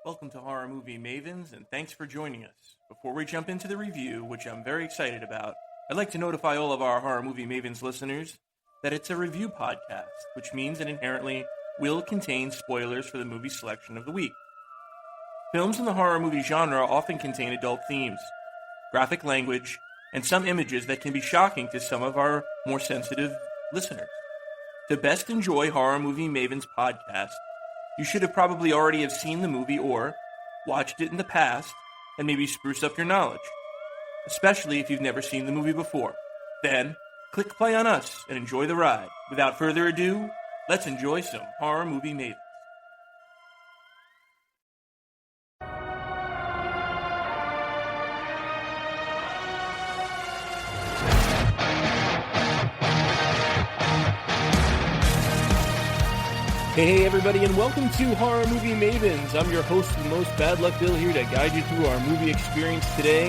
Welcome to Horror Movie Mavens, and thanks for joining us. Before we jump into the review, which I'm very excited about, I'd like to notify all of our Horror Movie Mavens listeners that it's a review podcast, which means it inherently will contain spoilers for the movie selection of the week. Films in the horror movie genre often contain adult themes, graphic language, and some images that can be shocking to some of our more sensitive listeners. To best enjoy Horror Movie Mavens podcast, you should have probably already have seen the movie or watched it in the past and maybe spruce up your knowledge, especially if you've never seen the movie before. Then, click play on us and enjoy the ride. Without further ado, let's enjoy some Horror Movie Mavens. Hey everybody, and welcome to Horror Movie Mavens. I'm your host, the most bad luck Bill, here to guide you through our movie experience today.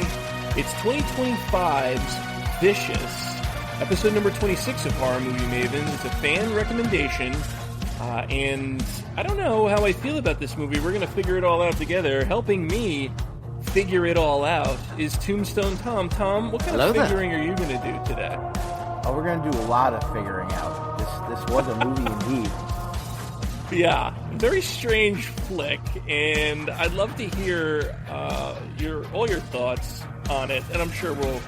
It's 2025's Vicious, episode number 26 of Horror Movie Mavens. It's a fan recommendation, and I don't know how I feel about this movie. We're going to figure it all out together. Helping me figure it all out is Tombstone Tom. Tom, what kind of figuring are you going to do today? Oh, we're going to do a lot of figuring out. This was a movie indeed. Yeah, very strange flick, and I'd love to hear all your thoughts on it, and I'm sure we're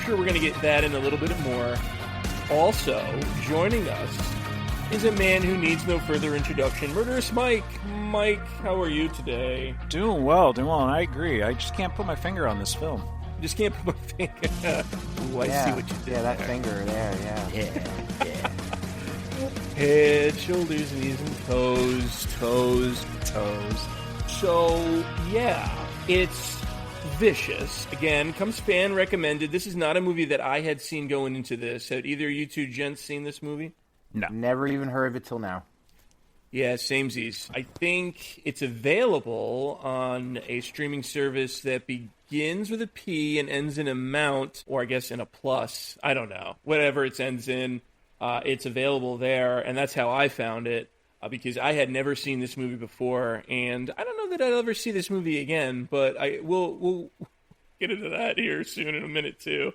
going to get that in a little bit more. Also, joining us is a man who needs no further introduction, Murderous Mike. Mike, how are you today? Doing well, and I agree. I just can't put my finger on this film. Just can't put my finger. Ooh, I see what you did. Yeah, that finger there. Yeah. Head, shoulders, knees, and toes. So, yeah, it's Vicious. Again, comes fan recommended. This is not a movie that I had seen going into this. Had either you two gents seen this movie? No. Never even heard of it till now. Yeah, samesies. I think it's available on a streaming service that begins with a P and ends in a mount, or I guess in a plus. I don't know. Whatever it ends in. It's available there, and that's how I found it, because I had never seen this movie before, and I don't know that I'll ever see this movie again, but we'll get into that here soon in a minute, too.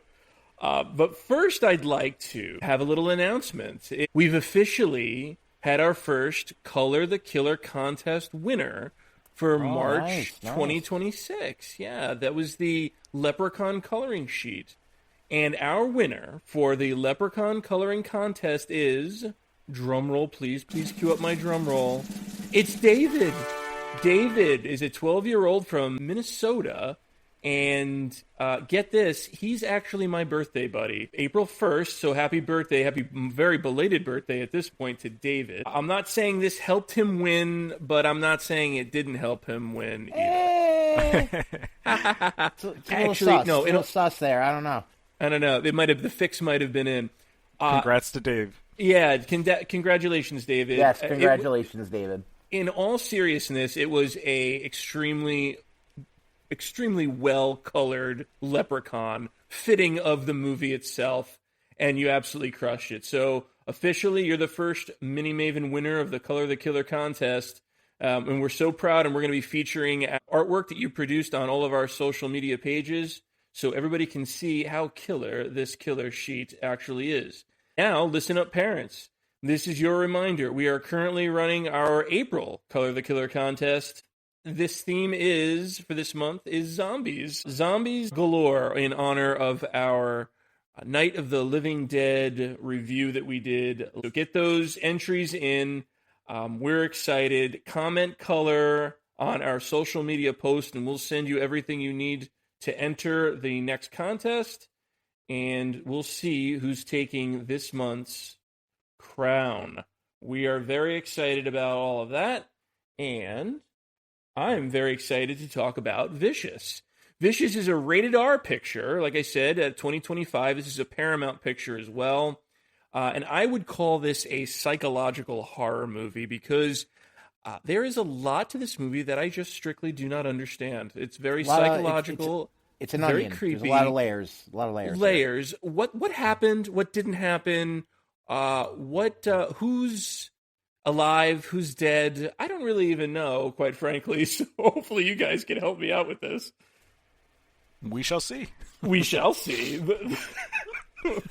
But first, I'd like to have a little announcement. We've officially had our first Color the Killer contest winner for March 2026. Yeah, that was the Leprechaun coloring sheet. And our winner for the Leprechaun Coloring Contest is, drumroll please cue up my drumroll, it's David. David is a 12-year-old from Minnesota, and get this, he's actually my birthday buddy. April 1st, so happy birthday, happy very belated birthday at this point to David. I'm not saying this helped him win, but I'm not saying it didn't help him win either. Actually, no, it'll sus there, I don't know. The fix might have been in. Congrats to Dave. Yeah, congratulations, David. Yes, congratulations, David. In all seriousness, it was a extremely well-colored leprechaun, fitting of the movie itself, and you absolutely crushed it. So, officially, you're the first Mini Maven winner of the Color the Killer contest, and we're so proud, and we're going to be featuring artwork that you produced on all of our social media pages, so everybody can see how killer this killer sheet actually is. Now, listen up, parents. This is your reminder. We are currently running our April Color the Killer contest. This theme for this month is zombies. Zombies galore in honor of our Night of the Living Dead review that we did. So get those entries in. We're excited. Comment color on our social media post, and we'll send you everything you need to enter the next contest, and we'll see who's taking this month's crown. We are very excited about all of that, and I'm very excited to talk about Vicious. Vicious is a rated R picture. Like I said, at 2025, this is a Paramount picture as well, and I would call this a psychological horror movie because there is a lot to this movie that I just strictly do not understand. It's very psychological. It's an very onion. creepy. There's a lot of layers. Layers. What happened? What didn't happen? Whose alive, who's dead? I don't really even know, quite frankly. So hopefully you guys can help me out with this. We shall see. We shall see. The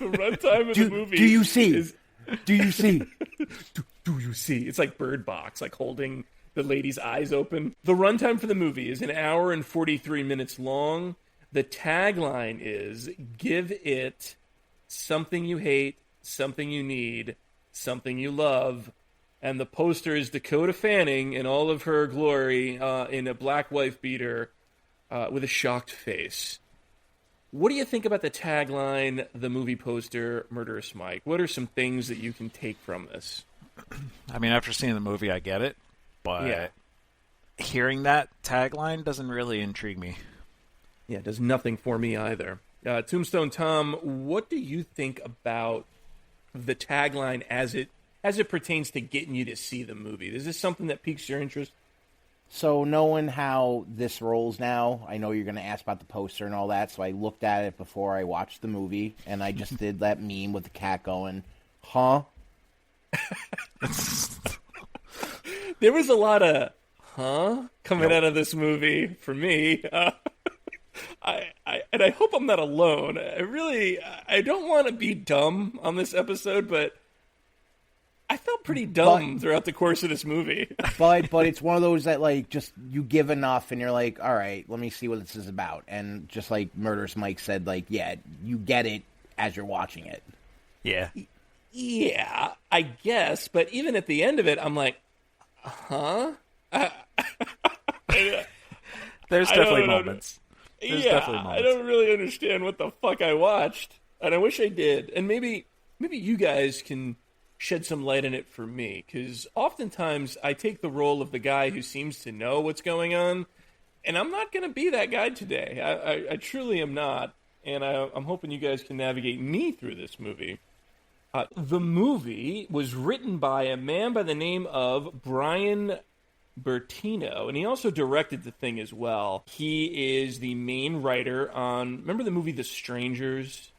runtime of the movie. Do you see? Do you see? Do you see? It's like Bird Box, like holding the lady's eyes open. The runtime for the movie is 1 hour and 43 minutes long. The tagline is, give it something you hate, something you need, something you love. And the poster is Dakota Fanning in all of her glory in a black wife beater with a shocked face. What do you think about the tagline, the movie poster, Murderous Mike? What are some things that you can take from this? I mean, after seeing the movie, I get it. But hearing that tagline doesn't really intrigue me. Yeah, it does nothing for me either. Tombstone Tom, what do you think about the tagline as it pertains to getting you to see the movie? Is this something that piques your interest? So knowing how this rolls now, I know you're going to ask about the poster and all that, so I looked at it before I watched the movie, and I just did that meme with the cat going, huh? There was a lot of coming out of this movie for me. I hope I'm not alone. I don't want to be dumb on this episode, but I felt pretty dumb throughout the course of this movie. But it's one of those that, like, just you give enough and you're like, all right, let me see what this is about. And just like Murderous Mike said, like, yeah, you get it as you're watching it. Yeah. Yeah, I guess. But even at the end of it, I'm like, huh? There's definitely moments. I don't really understand what the fuck I watched, and I wish I did. And maybe you guys can shed some light on it for me, because oftentimes I take the role of the guy who seems to know what's going on, and I'm not going to be that guy today. I truly am not, and I'm hoping you guys can navigate me through this movie. The movie was written by a man by the name of Brian Bertino, and he also directed the thing as well. He is the main writer on, remember the movie The Strangers?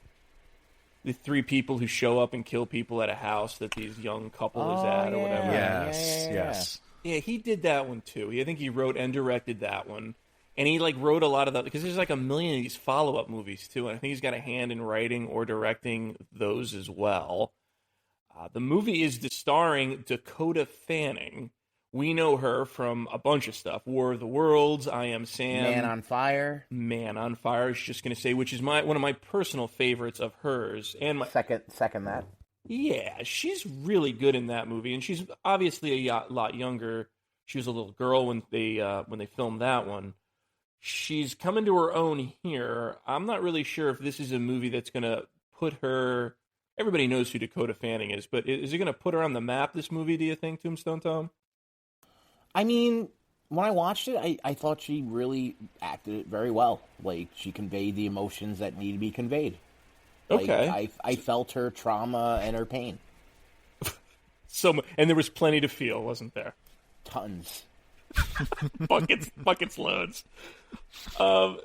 The 3 people who show up and kill people at a house that these young couple is at or whatever. Yes. Yeah, he did that one too. I think he wrote and directed that one. And he wrote a lot of that, because there's like a million of these follow-up movies too, and I think he's got a hand in writing or directing those as well. The movie is starring Dakota Fanning. We know her from a bunch of stuff. War of the Worlds, I Am Sam. Man on Fire. Man on Fire, I was just going to say, which is one of my personal favorites of hers. And Second that. Yeah, she's really good in that movie, and she's obviously a lot younger. She was a little girl when they filmed that one. She's coming to her own here. I'm not really sure if this is a movie that's going to put her... Everybody knows who Dakota Fanning is, but is it going to put her on the map, this movie, do you think, Tombstone Tom? I mean, when I watched it, I thought she really acted it very well. Like, she conveyed the emotions that need to be conveyed. Okay. I felt her trauma and her pain. And there was plenty to feel, wasn't there? Tons. buckets loads.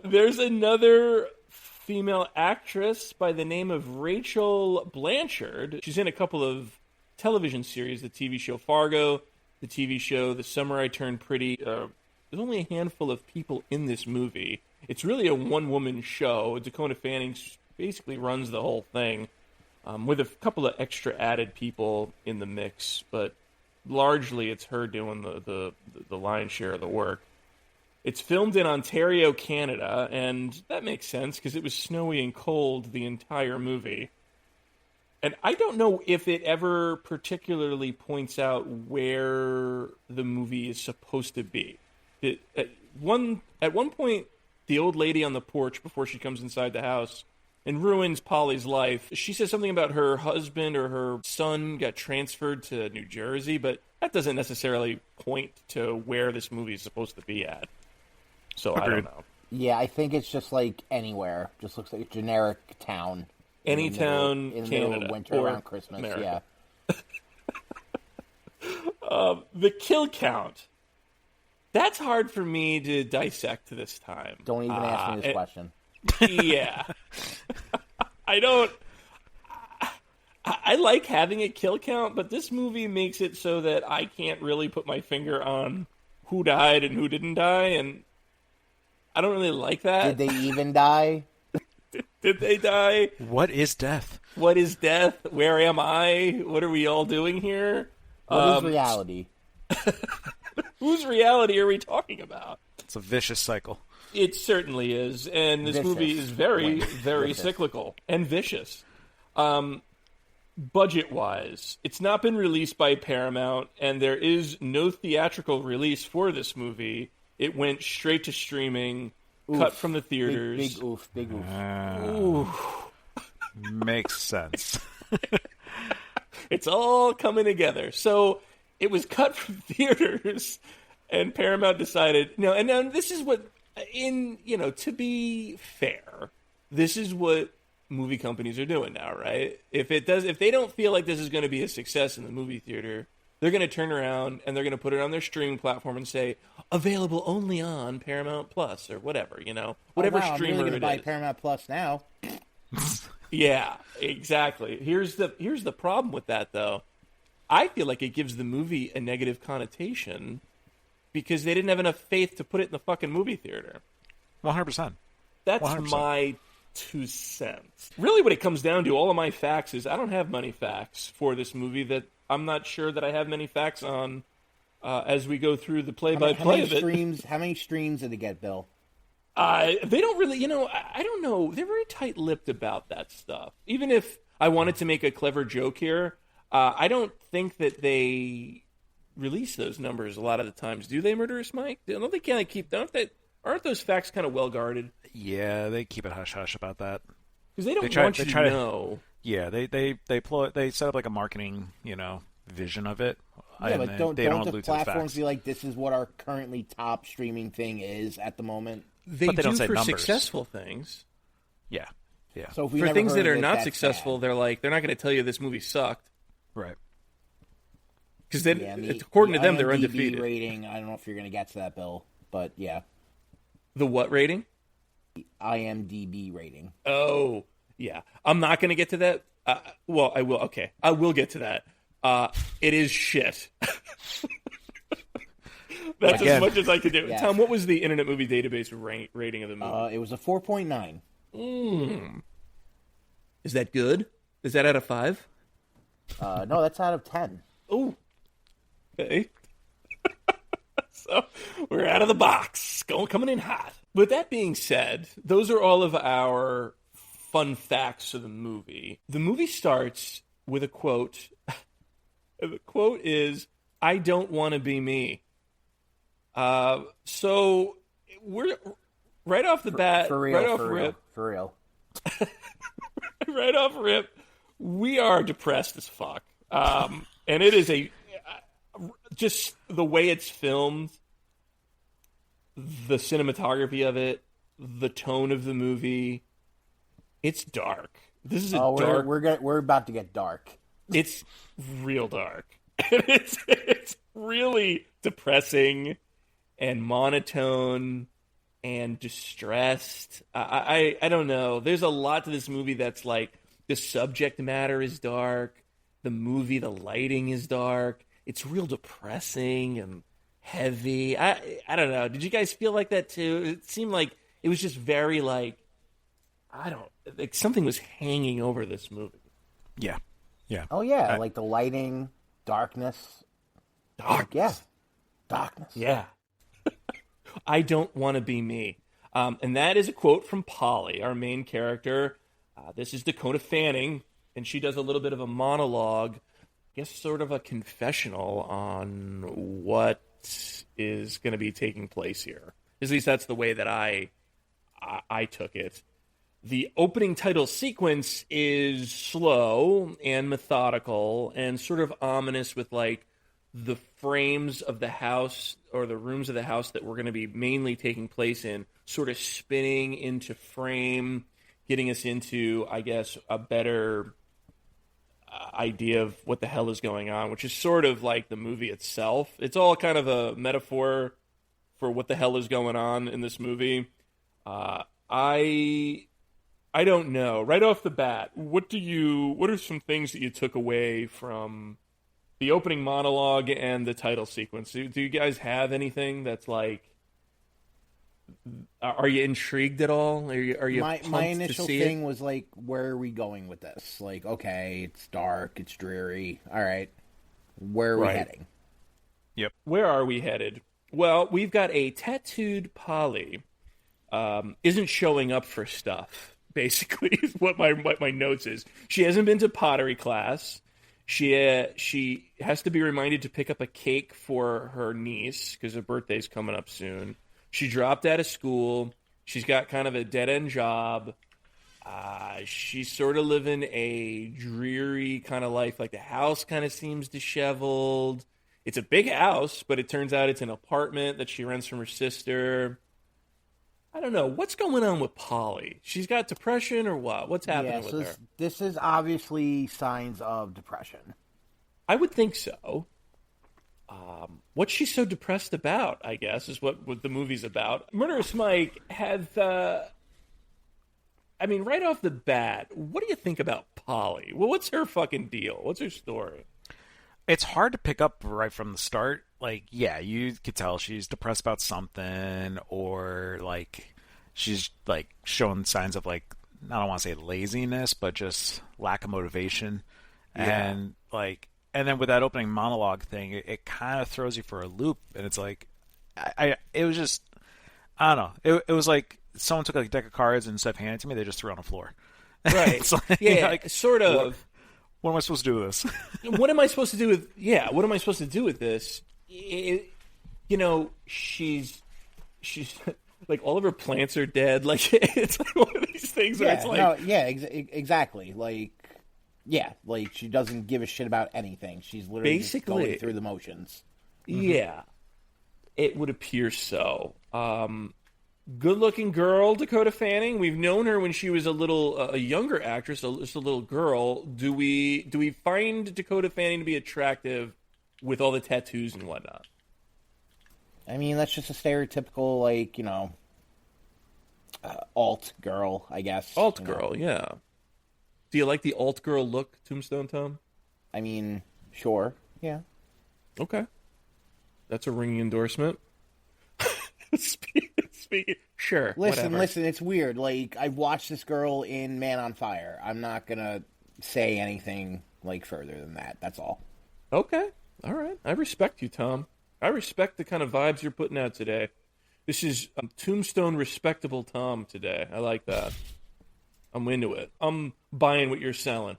There's another female actress by the name of Rachel Blanchard. She's in a couple of television series, the TV show Fargo, the TV show The Summer I Turned Pretty. There's only a handful of people in this movie. It's really a one-woman show. Dakota Fanning basically runs the whole thing, with a couple of extra added people in the mix, but largely it's her doing the lion's share of the work. It's filmed in Ontario, Canada, and that makes sense because it was snowy and cold the entire movie. And I don't know if it ever particularly points out where the movie is supposed to be. At one point, the old lady on the porch before she comes inside the house and ruins Polly's life, she says something about her husband or her son got transferred to New Jersey, but that doesn't necessarily point to where this movie is supposed to be at. So I don't know. Yeah, I think it's just like anywhere. Just looks like a generic town. Any town, in the Canada, middle of winter or around Christmas. America. Yeah. The kill count. That's hard for me to dissect this time. Don't even ask me this question. Yeah. I don't... I like having a kill count, but this movie makes it so that I can't really put my finger on who died and who didn't die, and I don't really like that. Did they even die? Did they die? What is death? What is death? Where am I? What are we all doing here? What is reality? Whose reality are we talking about? It's a vicious cycle. It certainly is, and this movie is very, very cyclical and vicious. Budget-wise, it's not been released by Paramount, and there is no theatrical release for this movie. It went straight to streaming, cut from the theaters. Big oof, big oof. Oof. Makes sense. It's all coming together. So it was cut from theaters, and Paramount decided, and now this is what, to be fair, this is what movie companies are doing now, right? If they don't feel like this is going to be a success in the movie theater, they're going to turn around and they're going to put it on their streaming platform and say, available only on Paramount Plus or whatever, whatever I'm streamer really it buy is. Paramount Plus now. Yeah, exactly. Here's the problem with that, though. I feel like it gives the movie a negative connotation because they didn't have enough faith to put it in the fucking movie theater. 100%. That's 100%. my 2 cents. Really what it comes down to, all of my facts is I don't have many facts for this movie that I'm not sure that I have many facts on as we go through the play-by-play of it. How many streams did it get, Bill? They don't really, I don't know. They're very tight-lipped about that stuff. Even if I wanted to make a clever joke here, I don't think that they release those numbers a lot of the times. Do they, Murderous Mike? Don't they kind of keep, aren't those facts kind of well-guarded? Yeah, they keep it hush-hush about that. Because they don't want you to know. Yeah, they set up like a marketing, vision of it. Yeah, but don't the platforms be like, this is what our currently top streaming thing is at the moment? They but they do don't say for numbers. Successful things. Yeah. So if we for never things heard that are of it, not that's successful, bad. they're not going to tell you this movie sucked. Right. Because then, according to them, they're IMDb undefeated. Rating, I don't know if you're going to get to that, Bill, but yeah. The what rating? The IMDb rating. Oh, yeah. I'm not going to get to that. Well, I will. Okay. I will get to that. It is shit. That's as much as I could do. Yes. Tom, what was the Internet Movie Database rating of the movie? It was a 4.9. Is that good? Is that out of 5? No, that's out of 10. Oh. Okay. So we're out of the box. Coming in hot. With that being said, those are all of our fun facts of the movie. The movie starts with a quote. The quote is, "I don't want to be me." So we're right off the bat, for real, right off for rip, right off rip, we are depressed as fuck. And it is just the way it's filmed, the cinematography of it, the tone of the movie. It's dark. This is dark. We're about to get dark. It's real dark. It's really depressing and monotone and distressed. I don't know. There's a lot to this movie that's like the subject matter is dark. The movie, the lighting is dark. It's real depressing and heavy. I don't know. Did you guys feel like that too? It seemed like it was just very like something was hanging over this movie. Yeah. Yeah. Oh yeah, like the lighting, darkness. Yeah. Darkness. Yeah. I don't want to be me. And that is a quote from Polly, our main character. This is Dakota Fanning, and she does a little bit of a monologue, I guess sort of a confessional on what is going to be taking place here. At least that's the way that I took it. The opening title sequence is slow and methodical and sort of ominous with like the frames of the house or the rooms of the house that we're going to be mainly taking place in sort of spinning into frame, getting us into, I guess, a better idea of what the hell is going on, which is sort of like the movie itself. It's all kind of a metaphor for what the hell is going on in this movie. I I don't know. Right off the bat, what are some things that you took away from the opening monologue and the title sequence? Do you guys have anything that's like, are you intrigued at all? Are you my pumped initial to see thing it? was like, where are we going with this? Like, okay, it's dark, it's dreary. All right, where are we Right. heading? Yep. Where are we headed? Well, we've got a tattooed Polly isn't showing up for stuff, basically, is what my notes is. She hasn't been to pottery class. She has to be reminded to pick up a cake for her niece because her birthday's coming up soon. She dropped out of school. She's got kind of a dead-end job. She's sort of living a dreary kind of life. Like, the house kind of seems disheveled. It's a big house, but it turns out it's an apartment that she rents from her sister. I don't know. What's going on with Polly? She's got depression or what? What's happening with her? This is obviously signs of depression. I would think so. What's she so depressed about, I guess, is what the movie's about. Murderous Mike had, right off the bat, what do you think about Polly? Well, what's her fucking deal? What's her story? It's hard to pick up right from the start. Like, yeah, you could tell she's depressed about something, or like she's like showing signs of, like, I don't want to say laziness, but just lack of motivation. Yeah. And then with that opening monologue thing, it kind of throws you for a loop, and it's like, it was just, I don't know. It was like someone took like a deck of cards and instead of handing it to me, they just threw it on the floor. Right. It's like, yeah, like, sort of. What am I supposed to do with this? What am I supposed to do with? Yeah, what am I supposed to do with this? She's like, all of her plants are dead. Like, it's like one of these things where it's like, Exactly. Like, yeah, like she doesn't give a shit about anything. She's literally just going through the motions. Yeah, it would appear so. Good-looking girl, Dakota Fanning. We've known her when she was a younger actress, just a little girl. Do we find Dakota Fanning to be attractive with all the tattoos and whatnot? I mean, that's just a stereotypical, like, alt girl, I guess. Alt girl, yeah. Do you like the alt girl look, Tombstone Tom? I mean, sure, yeah. Okay, that's a ringing endorsement. Speaking, sure. Listen, whatever. it's weird. Like, I've watched this girl in Man on Fire. I'm not gonna say anything, like, further than that. That's all. Okay, all right. I respect you, Tom. I respect the kind of vibes you're putting out today. This is Tombstone respectable Tom today. I like that. I'm into it. I'm buying what you're selling.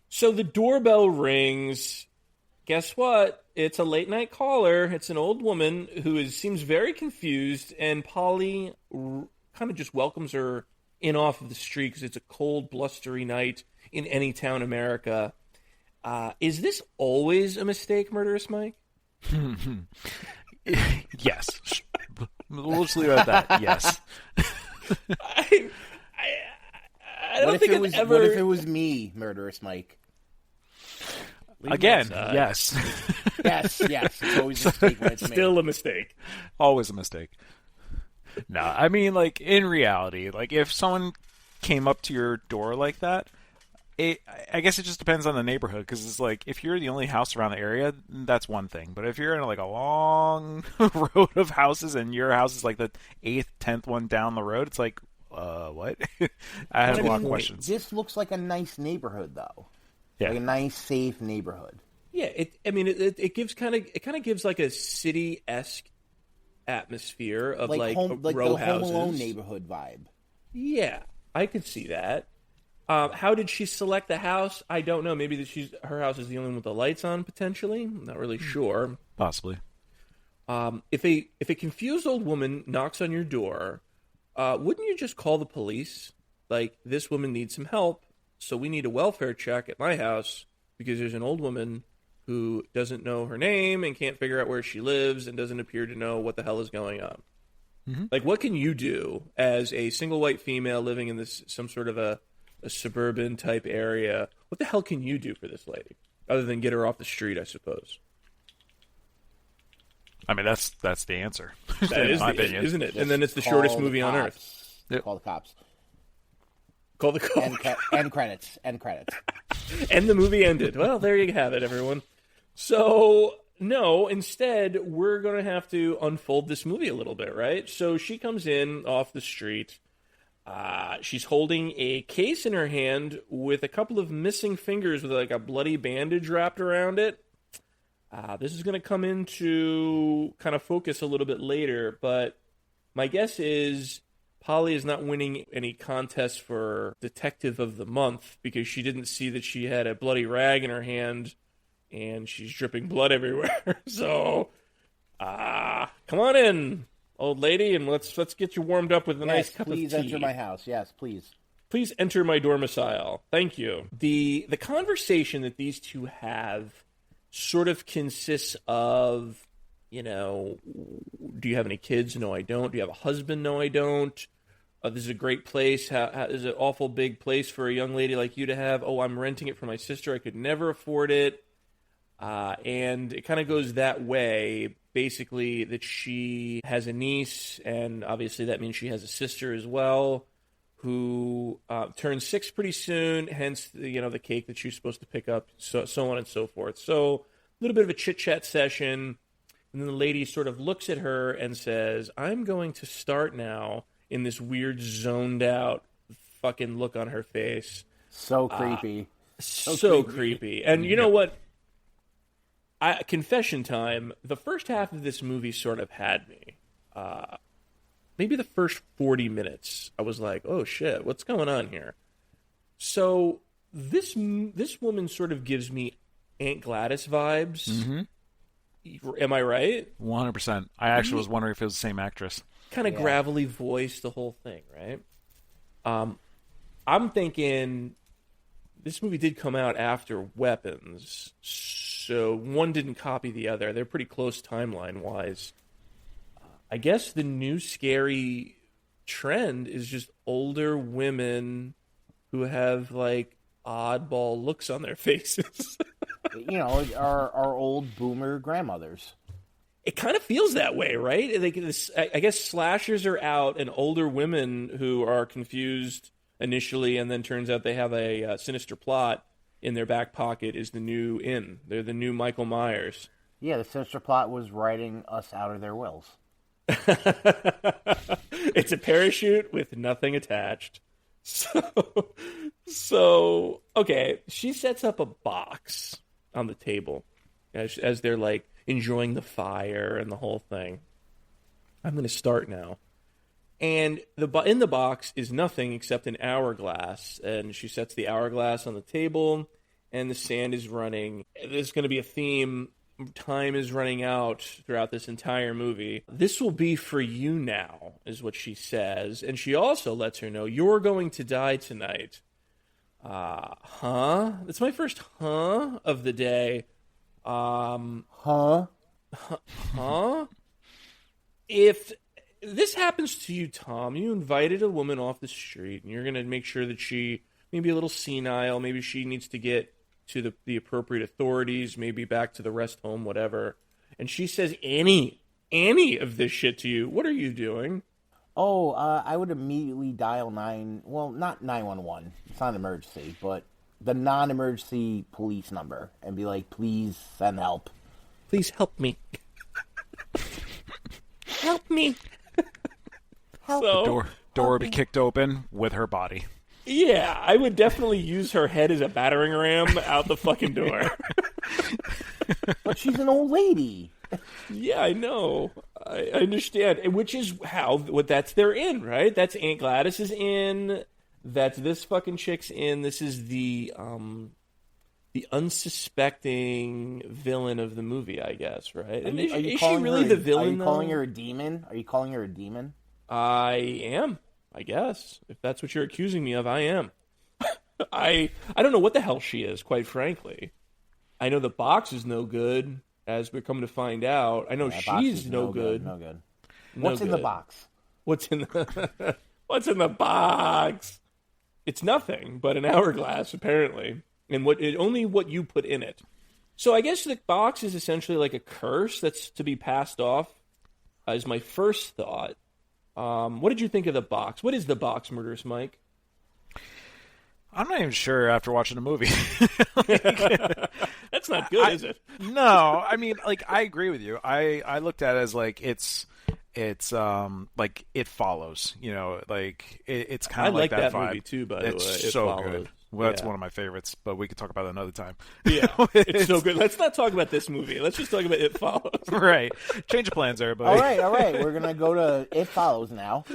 So the doorbell rings. Guess what? It's a late night caller. It's an old woman who seems very confused, and Polly kind of just welcomes her in off of the street because it's a cold, blustery night in any town in America. Is this always a mistake, Murderous Mike? Yes. We'll just leave it at that. Yes. I don't think it's ever... What if it was me, Murderous Mike? Again, yes. Yes. It's always a mistake when it's me. Still a mistake. Always a mistake. No, I mean, like, in reality, like, if someone came up to your door like that, I guess it just depends on the neighborhood, because it's like, if you're the only house around the area, that's one thing. But if you're in, like, a long road of houses and your house is, like, the 8th, 10th one down the road, it's like, what? I have a lot of questions. This looks like a nice neighborhood, though. Yeah. Like a nice, safe neighborhood. Yeah, it gives kind of gives like a city-esque atmosphere of like row the houses. Home Alone neighborhood vibe. Yeah, I could see that. How did she select the house? I don't know. Maybe her house is the only one with the lights on, potentially. I'm not really sure. Possibly. If a confused old woman knocks on your door, wouldn't you just call the police? Like, this woman needs some help, so we need a welfare check at my house because there's an old woman who doesn't know her name and can't figure out where she lives and doesn't appear to know what the hell is going on. Mm-hmm. Like, what can you do as a single white female living in some sort of a suburban type area? What the hell can you do for this lady other than get her off the street, I suppose? I mean, that's the answer. That is my opinion, isn't it? And then it's the shortest movie on earth. Call the cops. Call the call. End credits. End credits. And the movie ended. Well, there you have it, everyone. So, no, instead, we're going to have to unfold this movie a little bit, right? So she comes in off the street. She's holding a case in her hand with a couple of missing fingers with like a bloody bandage wrapped around it. This is going to come into kind of focus a little bit later, but my guess is Polly is not winning any contest for Detective of the Month because she didn't see that she had a bloody rag in her hand and she's dripping blood everywhere. So, come on in, old lady, and let's get you warmed up with a nice cup of tea. Please enter my house. Yes, please. Please enter my domicile. Thank you. The conversation that these two have sort of consists of, you know, do you have any kids? No, I don't. Do you have a husband? No, I don't. This is a great place. How is it an awful big place for a young lady like you to have? Oh, I'm renting it for my sister. I could never afford it. And it kind of goes that way, basically, that she has a niece, and obviously that means she has a sister as well, who turns 6 pretty soon, hence, the cake that she's supposed to pick up, so on and so forth. So a little bit of a chit-chat session, and then the lady sort of looks at her and says, I'm going to start now, in this weird zoned-out fucking look on her face. So creepy. So creepy. And you know what? Confession time, the first half of this movie sort of had me. Maybe the first 40 minutes, I was like, oh shit, what's going on here? So this woman sort of gives me Aunt Gladys vibes. Mm-hmm. Am I right? 100%. I actually was wondering if it was the same actress. Kind of gravelly voice, the whole thing, right? I'm thinking this movie did come out after Weapons, so one didn't copy the other. They're pretty close timeline-wise. I guess the new scary trend is just older women who have, like, oddball looks on their faces. our old boomer grandmothers. It kind of feels that way, right? I guess slashers are out, and older women who are confused initially, and then turns out they have a sinister plot in their back pocket is the new in. They're the new Michael Myers. Yeah, the sinister plot was writing us out of their wills. It's a parachute with nothing attached. So okay, she sets up a box on the table as they're like enjoying the fire and the whole thing. I'm going to start now. And in the box is nothing except an hourglass. And she sets the hourglass on the table, and the sand is running. There's going to be a theme. Time is running out throughout this entire movie. This will be for you now, is what she says. And she also lets her know, you're going to die tonight. Huh? That's my first huh of the day. Huh? If this happens to you, Tom, you invited a woman off the street, and you're going to make sure that she may be a little senile, maybe she needs to get to the appropriate authorities, maybe back to the rest home, whatever, and she says any of this shit to you, what are you doing? Oh, I would immediately dial not 911, it's not an emergency, but the non-emergency police number, and be like, please send help. Please help me. Help me. Help. The door would be kicked open with her body. Yeah, I would definitely use her head as a battering ram out the fucking door. But she's an old lady. Yeah, I know. I understand. Which is that's their in, right? That's Aunt Gladys is in. That's this fucking chick's in. This is the unsuspecting villain of the movie, I guess, right? And is she really the villain? Are you calling her a demon? Are you calling her a demon? I am, I guess. If that's what you're accusing me of, I am. I don't know what the hell she is, quite frankly. I know the box is no good, as we're coming to find out. I know she's no good. No good. What's in the box? What's in the box? It's nothing but an hourglass, apparently. And only what you put in it. So I guess the box is essentially like a curse that's to be passed off, is my first thought. What did you think of the box? What is the box, Murderous Mike? I'm not even sure after watching the movie. That's not good, is it? No, I mean, like, I agree with you. I looked at it as like it's like It Follows. You know, like it's kind of like that that vibe. Movie too. By the way, it's It so Follows. good. Well, that's Yeah. one of my favorites, but we could talk about it another time. Yeah, it's so good. Let's not talk about this movie. Let's just talk about It Follows. Right. Change of plans, everybody. All right. We're gonna go to It Follows now.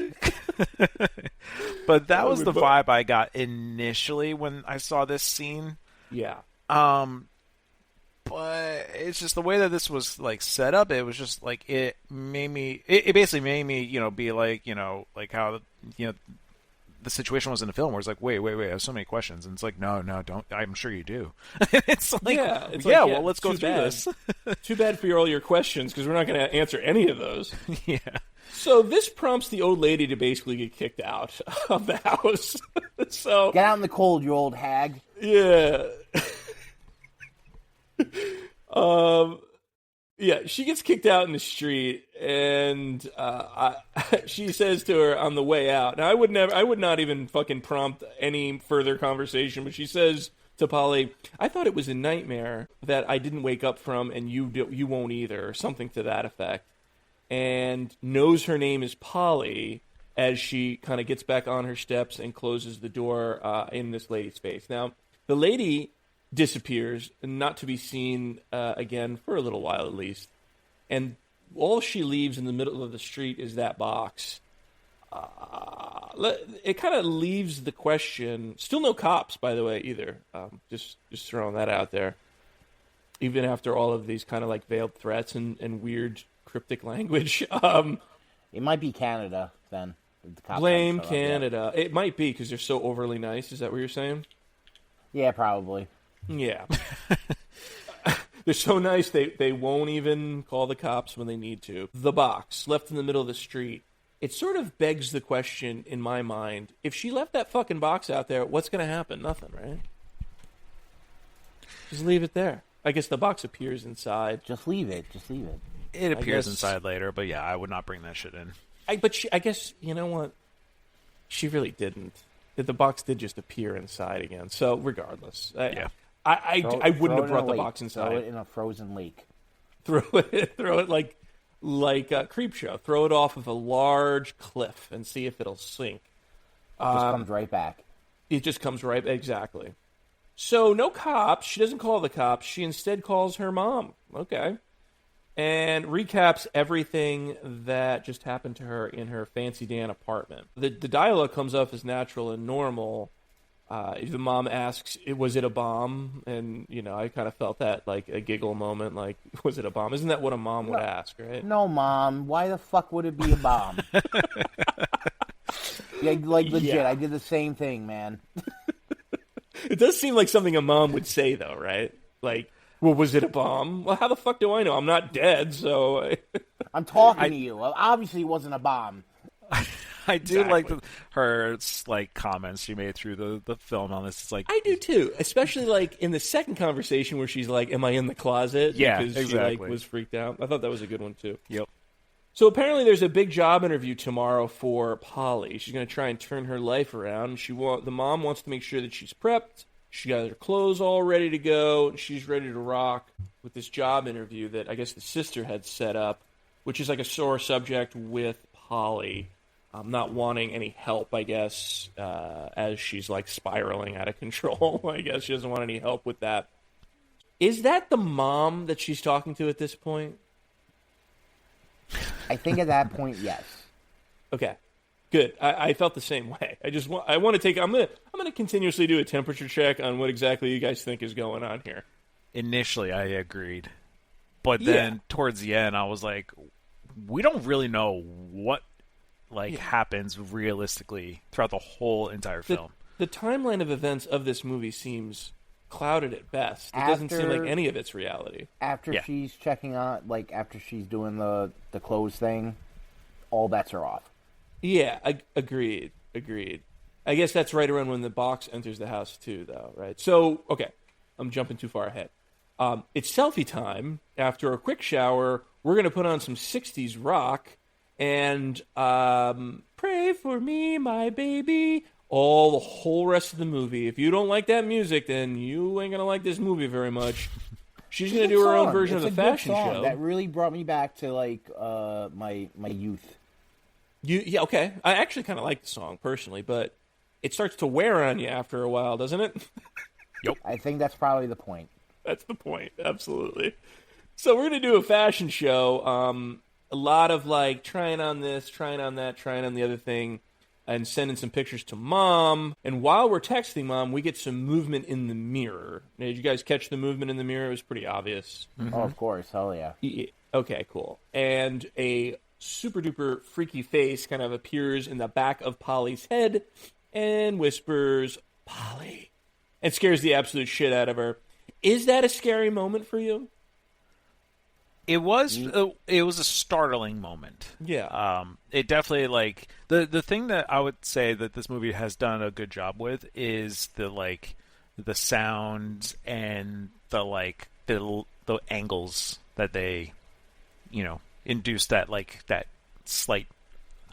But that was the vibe I got initially when I saw this scene. Yeah. But it's just the way that this was like set up. It was just like it basically made me, you know, be like, you know, like how, you know, the situation was in the film where it's like, wait, I have so many questions, and it's like, no, don't. I'm sure you do. It's like, well, let's go through this. Too bad for all your questions, because we're not going to answer any of those. Yeah. So this prompts the old lady to basically get kicked out of the house. So Get out in the cold, you old hag. yeah. Yeah, she gets kicked out in the street, and she says to her on the way out. Now, I would not even fucking prompt any further conversation, but she says to Polly, "I thought it was a nightmare that I didn't wake up from, and you won't either," or something to that effect. And knows her name is Polly as she kind of gets back on her steps and closes the door in this lady's face. Now, the lady disappears, not to be seen again for a little while at least. And all she leaves in the middle of the street is that box. It kind of leaves the question. Still no cops, by the way, either. Just throwing that out there. Even after all of these kind of like veiled threats and weird cryptic language. It might be Canada then. The cops Blame haven't showed up yet. Canada. It might be because they're so overly nice. Is that what you're saying? Yeah, probably. Yeah. They're so nice they won't even call the cops when they need to. The box, left in the middle of the street. It sort of begs the question in my mind, if she left that fucking box out there, what's going to happen? Nothing, right? Just leave it there. I guess the box appears inside. Just leave it. It appears inside later, but yeah, I would not bring that shit in. I guess, you know what? She really didn't. The box did just appear inside again. So regardless. Yeah. I wouldn't have brought the box inside. Throw it in a frozen lake. Throw it like Creepshow. Throw it off of a large cliff and see if it'll sink. Just comes right back. It just comes right, exactly. So no cops. She doesn't call the cops. She instead calls her mom. Okay. And recaps everything that just happened to her in her Fancy Dan apartment. The dialogue comes off as natural and normal. The mom asks, was it a bomb? And, you know, I kind of felt that, like, a giggle moment, like, was it a bomb? Isn't that what a mom would ask, right? No, Mom. Why the fuck would it be a bomb? Yeah, like, legit. Yeah. I did the same thing, man. It does seem like something a mom would say, though, right? Like, well, was it a bomb? Well, how the fuck do I know? I'm not dead, so... I'm talking to you. Well, obviously, it wasn't a bomb. I do Exactly. like her like comments she made through the film on this. It's like, I do too, especially like in the second conversation where she's like, "Am I in the closet?" Yeah, because she exactly. like was freaked out. I thought that was a good one too. Yep. So apparently, there's a big job interview tomorrow for Polly. She's going to try and turn her life around. The mom wants to make sure that she's prepped. She got her clothes all ready to go, and she's ready to rock with this job interview that I guess the sister had set up, which is like a sore subject with Polly. Not wanting any help, I guess, as she's like spiraling out of control. I guess she doesn't want any help with that. Is that the mom that she's talking to at this point? I think at that point, yes. Okay, good. I felt the same way. I want to take. I'm gonna continuously do a temperature check on what exactly you guys think is going on here. Initially, I agreed, but then towards the end, I was like, we don't really know what happens realistically throughout the whole entire film. The timeline of events of this movie seems clouded at best. It doesn't seem like any of it's reality. After she's checking on, like, after she's doing the clothes thing, all bets are off. Yeah, agreed. I guess that's right around when the box enters the house too, though, right? So, okay, I'm jumping too far ahead. It's selfie time. After a quick shower, we're going to put on some 60s rock and pray for me, my baby. all the whole rest of the movie. If you don't like that music, then you ain't gonna like this movie very much. She's gonna do her own version of the fashion show. That really brought me back to like my youth. Yeah, okay. I actually kind of like the song personally, but it starts to wear on you after a while, doesn't it? Yep. I think that's probably the point. That's the point, absolutely. So we're going to do a fashion show. A lot of, like, trying on this, trying on that, trying on the other thing, and sending some pictures to Mom. And while we're texting Mom, we get some movement in the mirror. Now, did you guys catch the movement in the mirror? It was pretty obvious. Mm-hmm. Oh, of course. Hell yeah. Okay, cool. And a super-duper freaky face kind of appears in the back of Polly's head and whispers, Polly, and scares the absolute shit out of her. Is that a scary moment for you? It was a startling moment. Yeah. It definitely, like, the thing that I would say that this movie has done a good job with is the sounds and the angles that they, induce that slight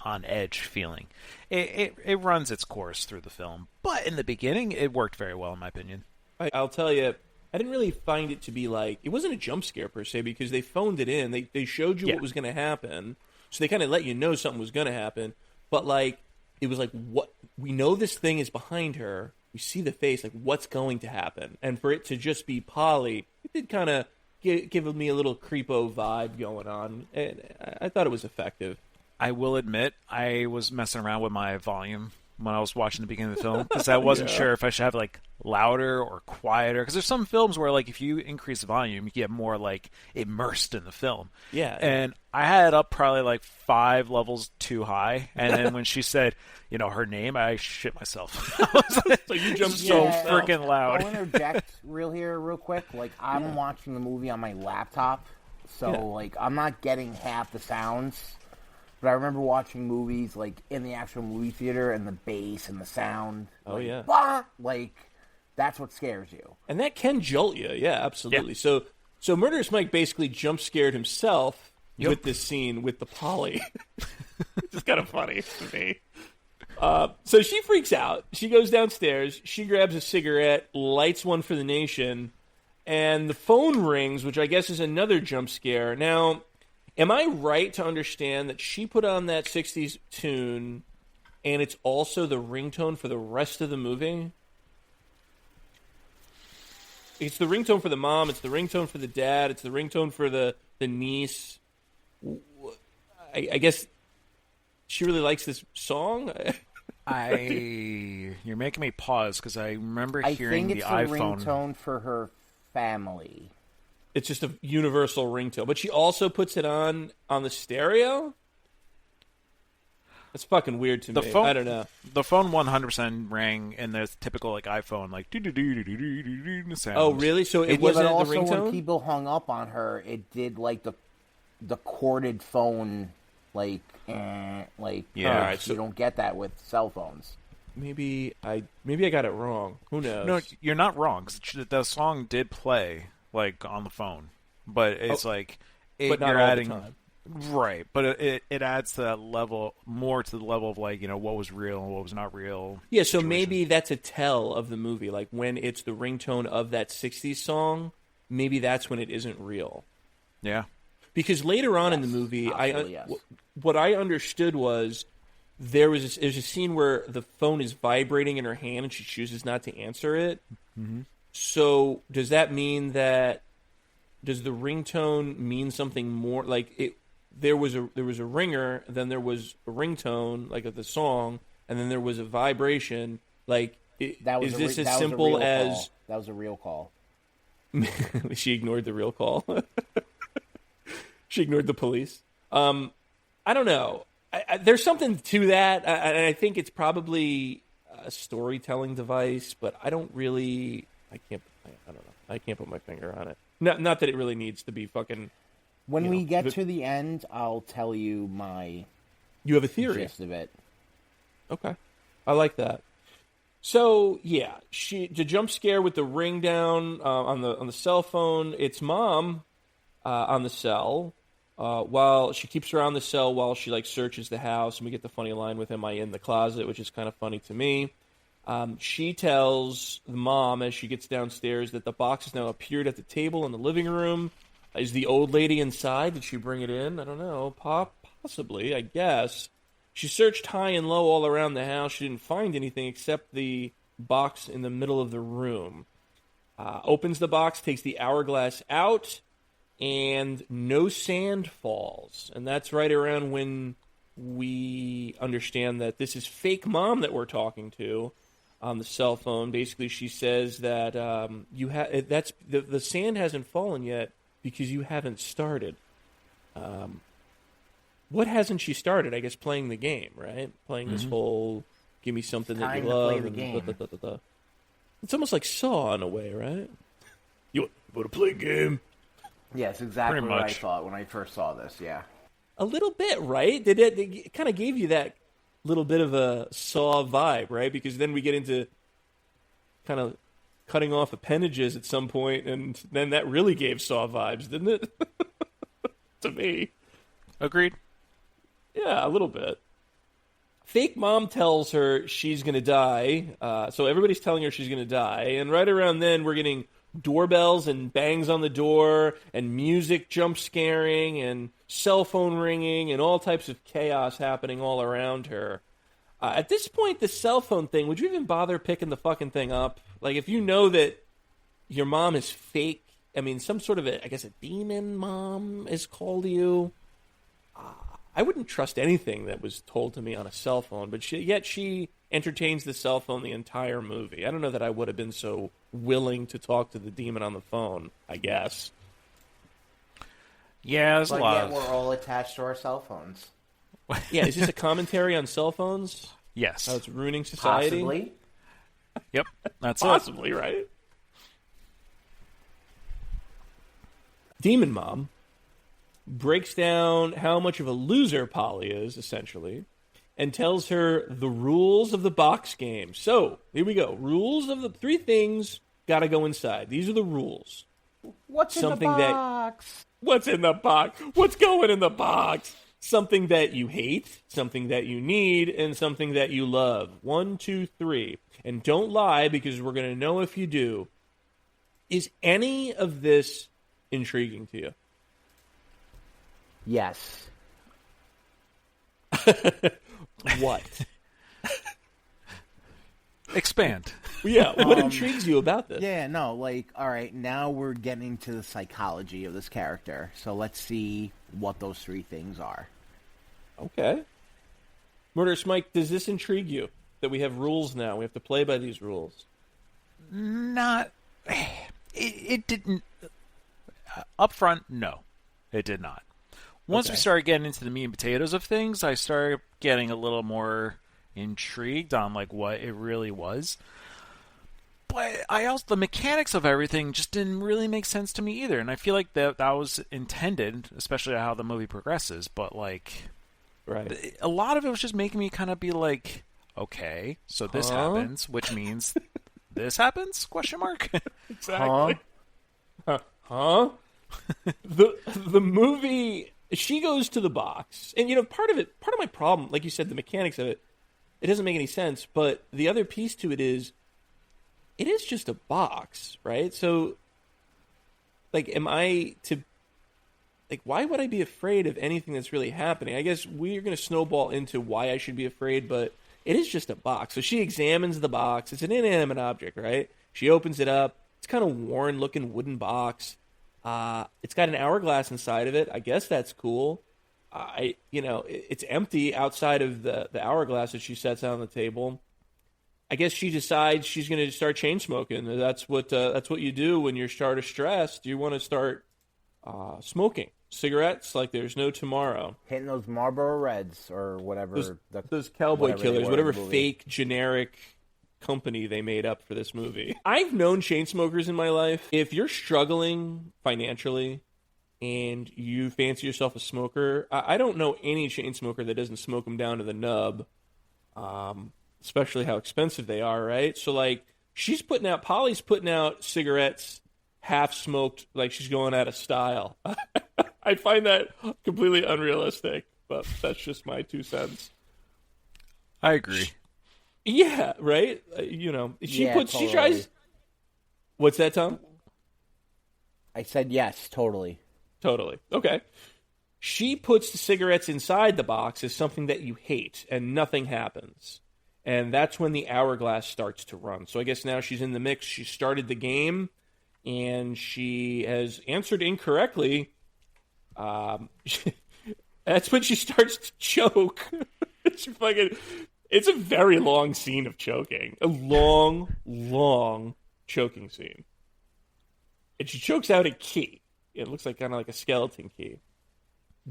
on edge feeling. It runs its course through the film, but in the beginning it worked very well in my opinion. I'll tell you, I didn't really find it to be like, it wasn't a jump scare per se, because they phoned it in. They showed you what was going to happen, so they kind of let you know something was going to happen. But like, it was like, what, we know this thing is behind her. We see the face, like, what's going to happen? And for it to just be Polly, it did kind of give me a little creepo vibe going on, and I thought it was effective. I will admit, I was messing around with my volume when I was watching the beginning of the film, because I wasn't sure if I should have like louder or quieter, because there's some films where like if you increase the volume you get more like immersed in the film. And I had it up probably like 5 levels too high, and then when she said her name, I shit myself. So you jumped so freaking loud. I want to interject real quick. Like, I'm watching the movie on my laptop, so like I'm not getting half the sounds. But I remember watching movies, like, in the actual movie theater, and the bass and the sound. Oh, like, yeah. Bah! Like, that's what scares you. And that can jolt you. Yeah, absolutely. Yeah. So Murderous Mike basically jump scared himself with this scene with the Polly. It's kind of funny to me. So she freaks out. She goes downstairs. She grabs a cigarette, lights one for the nation, and the phone rings, which I guess is another jump scare. Now, am I right to understand that she put on that 60s tune and it's also the ringtone for the rest of the movie? It's the ringtone for the mom, it's the ringtone for the dad, it's the ringtone for the niece. I guess she really likes this song? You're making me pause because I remember hearing the iPhone. I think it's the ringtone for her family. It's just a universal ringtone. But she also puts it on the stereo? That's fucking weird to me. I don't know. The phone 100% rang in the typical like iPhone, like do sound. Oh, really? So it wasn't but also the ringtone? When people hung up on her, it did like the corded phone, like Yeah. All right, so you don't get that with cell phones. Maybe I got it wrong. Who knows? No, you're not wrong. 'Cause the song did play like on the phone, but it's but not you're all adding the time. right. But it adds to that level, more to the level of like what was real and what was not real. Yeah, so maybe that's a tell of the movie. Like when it's the ringtone of that 60s song, maybe that's when it isn't real. Yeah. Because later on in the movie, what I understood was there's a scene where the phone is vibrating in her hand and she chooses not to answer it. Mm-hmm. So does that mean that does the ringtone mean something more? Like there was a ringer, then there was a ringtone like of the song, and then there was a vibration. Like is this as simple as that was a real call? She ignored the real call. She ignored the police. I don't know. There's something to that, and I think it's probably a storytelling device, but I don't really. I don't know. I can't put my finger on it. Not that it really needs to be fucking. When we get to the end, I'll tell you my. You have a theory. Gist of it. Okay, I like that. So yeah, the jump scare with the ring down on the cell phone. It's Mom on the cell. While she keeps her on the cell while she like searches the house, and we get the funny line with "Am I in the closet?" which is kind of funny to me. She tells the mom as she gets downstairs that the box has now appeared at the table in the living room. Is the old lady inside? Did she bring it in? I don't know. Possibly, I guess. She searched high and low all around the house. She didn't find anything except the box in the middle of the room. Opens the box, takes the hourglass out, and no sand falls. And that's right around when we understand that this is fake mom that we're talking to on the cell phone. Basically, she says that the sand hasn't fallen yet because you haven't started. What hasn't she started? I guess playing the game, right? Playing this whole give me something that you love. Play the game. It's almost like Saw in a way, right? You want to play a game? Yes, exactly what I thought when I first saw this, yeah. A little bit, right? It kind of gave you that little bit of a Saw vibe, right? Because then we get into kind of cutting off appendages at some point, and then that really gave Saw vibes, didn't it? To me. Agreed. Yeah, a little bit. Fake mom tells her she's going to die, so everybody's telling her she's going to die, and right around then we're getting doorbells and bangs on the door and music jump scaring and cell phone ringing and all types of chaos happening all around her. At this point, the cell phone thing, would you even bother picking the fucking thing up? Like, if you know that your mom is fake, I mean, some sort of a demon mom is called to you, I wouldn't trust anything that was told to me on a cell phone, but yet she entertains the cell phone the entire movie. I don't know that I would have been so willing to talk to the demon on the phone, I guess. Yeah, there's a lot. But yet we're all attached to our cell phones. Yeah, is this a commentary on cell phones? Yes. How it's ruining society? Possibly. Yep, that's Possibly, right? Demon Mom breaks down how much of a loser Polly is, essentially, and tells her the rules of the box game. So, here we go. Rules of the 3 things gotta go inside. These are the rules. What's in the box? What's in the box? What's going in the box? Something that you hate, something that you need, and something that you love. 1, 2, 3. And don't lie, because we're going to know if you do. Is any of this intriguing to you? Yes. What? Expand. Yeah, what intrigues you about this? Yeah, no, like, all right, now we're getting to the psychology of this character. So let's see what those 3 things are. Okay. Murderous Mike, does this intrigue you? That we have rules now. We have to play by these rules. Not... It didn't... Up front, no. It did not. Once we started getting into the meat and potatoes of things, I started getting a little more intrigued on like what it really was. But the mechanics of everything just didn't really make sense to me either. And I feel like that was intended, especially how the movie progresses. But like, right, a lot of it was just making me kind of be like, okay, so this happens, which means this happens? Question mark. Exactly. Huh? The movie. She goes to the box, and part of my problem, like you said, the mechanics of it, it doesn't make any sense. But the other piece to it is just a box, right? So, like, why would I be afraid of anything that's really happening? I guess we're going to snowball into why I should be afraid, but it is just a box. So she examines the box. It's an inanimate object, right? She opens it up. It's kind of worn-looking wooden box. It's got an hourglass inside of it. I guess that's cool. It's empty outside of the hourglass that she sets out on the table. I guess she decides she's going to start chain smoking. That's what you do when you're stressed. You want to start smoking cigarettes like there's no tomorrow. Hitting those Marlboro Reds or whatever. Those cowboy killers, whatever fake generic company they made up for this movie. I've known chain smokers in my life. If you're struggling financially and you fancy yourself a smoker, I don't know any chain smoker that doesn't smoke them down to the nub, especially how expensive they are, right? So, like, Polly's putting out cigarettes half smoked, like she's going out of style. I find that completely unrealistic, but that's just my 2 cents. I agree. Yeah, right? She totally. tries... What's that, Tom? I said yes, totally. Totally. Okay. She puts the cigarettes inside the box as something that you hate, and nothing happens. And that's when the hourglass starts to run. So I guess now she's in the mix. She started the game, and she has answered incorrectly. That's when she starts to choke. It's a very long scene of choking. A long, long choking scene. And she chokes out a key. It looks like kind of like a skeleton key.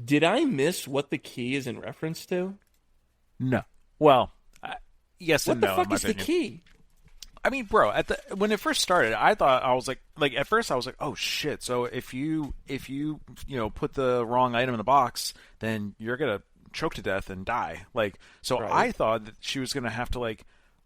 Did I miss what the key is in reference to? No. Well, yes and no. What the fuck is the key? I mean, bro, when it first started, I was like at first I was like, oh shit. So if you put the wrong item in the box, then you're gonna choke to death and die. Right. I thought that she was gonna have to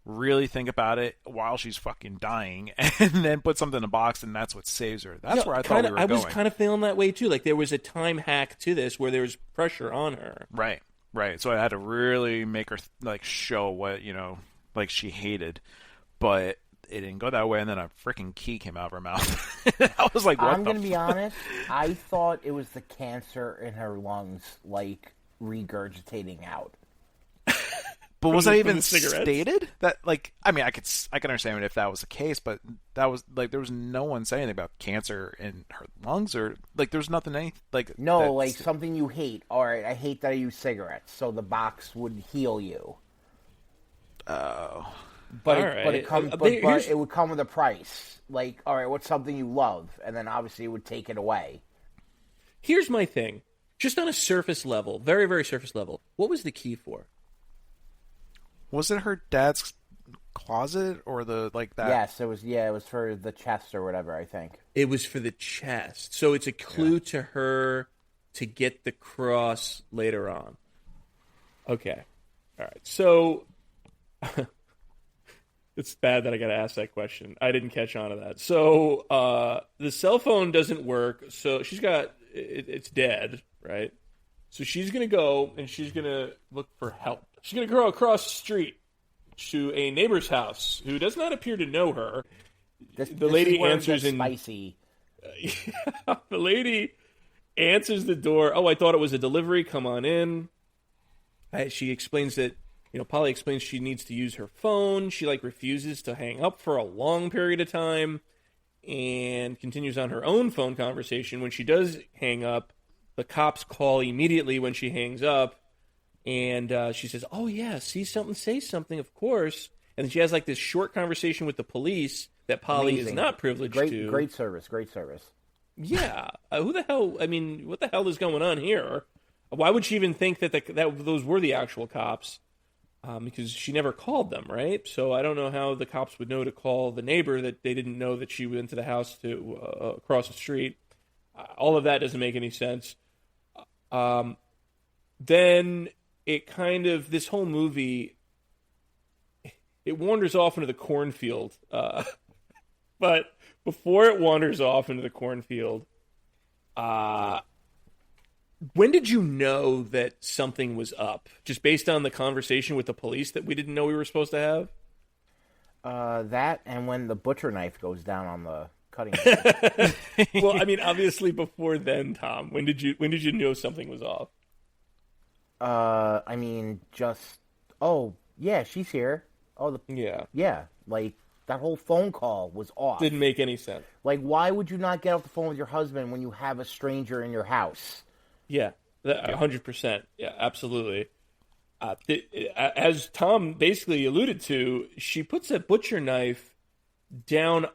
really think about it while she's fucking dying, and then put something in a box, and that's what saves her. That's where I thought we were going. I was kind of feeling that way too. Like there was a time hack to this where there was pressure on her. Right. So I had to really make her show what she hated, but it didn't go that way. And then a freaking key came out of her mouth. I was like, "What?" I'm gonna be honest. I thought it was the cancer in her lungs, regurgitating out. But was that even stated? That I can understand I was the case, but that was there was no one saying anything about cancer in her lungs or there's nothing something you hate. All right, I hate that I use cigarettes, so the box would heal you. Oh, but it would come with a price. All right, what's something you love, and then obviously it would take it away. Here's my thing, just on a surface level, very very surface level. What was the key for? Was it her dad's closet or that? Yes, it was. Yeah, it was for the chest or whatever, I think. It was for the chest. So it's a clue to her to get the cross later on. Okay. All right. So it's bad that I got to ask that question. I didn't catch on to that. So the cell phone doesn't work. So she's got it's dead, right? So she's going to go and she's going to look for help. She's going to go across the street to a neighbor's house who does not appear to know her. The lady answers in spicy. The lady answers the door. Oh, I thought it was a delivery. Come on in. She explains that, Polly explains she needs to use her phone. She refuses to hang up for a long period of time and continues on her own phone conversation. When she does hang up, the cops call immediately when she hangs up. And she says, oh, yeah, see something, say something, of course. And then she has this short conversation with the police that Polly is not privileged to. Great service. Yeah. Who the hell, what the hell is going on here? Why would she even think that those were the actual cops? Because she never called them, right? So I don't know how the cops would know to call the neighbor that they didn't know that she went to the house to across the street. All of that doesn't make any sense. Then... this whole movie, it wanders off into the cornfield. But before it wanders off into the cornfield, when did you know that something was up? Just based on the conversation with the police that we didn't know we were supposed to have? That and when the butcher knife goes down on the cutting board. Well, obviously before then, Tom. When did you know something was off? Yeah, she's here. Yeah, that whole phone call was off. Didn't make any sense. Why would you not get off the phone with your husband when you have a stranger in your house? Yeah, 100%. Yeah, absolutely. As Tom basically alluded to, she puts a butcher knife down,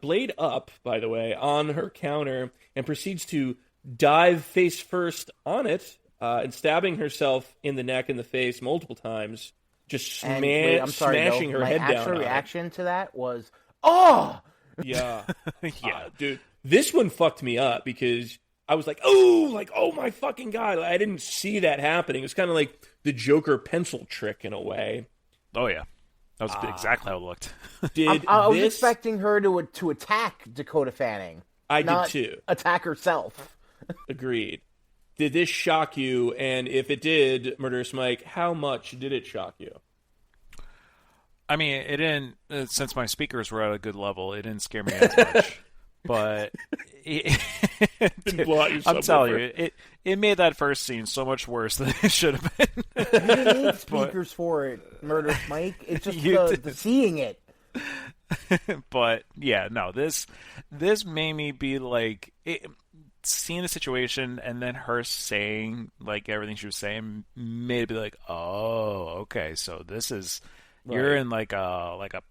blade up, by the way, on her counter and proceeds to dive face first on it. And stabbing herself in the neck and the face multiple times, just smashing her head down. My actual reaction to that was, oh! Yeah. Dude, this one fucked me up because I was like, oh my fucking God. I didn't see that happening. It was kind of like the Joker pencil trick in a way. Oh, yeah. That was exactly how it looked. I was expecting her to attack Dakota Fanning. I did too. Attack herself. Agreed. Did this shock you? And if it did, Murderous Mike, how much did it shock you? I mean, it didn't. Since my speakers were at a good level, it didn't scare me as much. But I'm telling you, it made that first scene so much worse than it should have been. You need speakers for it, Murderous Mike. It's just the seeing it. But yeah, no, this made me be like seeing the situation and then her saying like everything she was saying made me be like, oh, okay, so this is you're in like a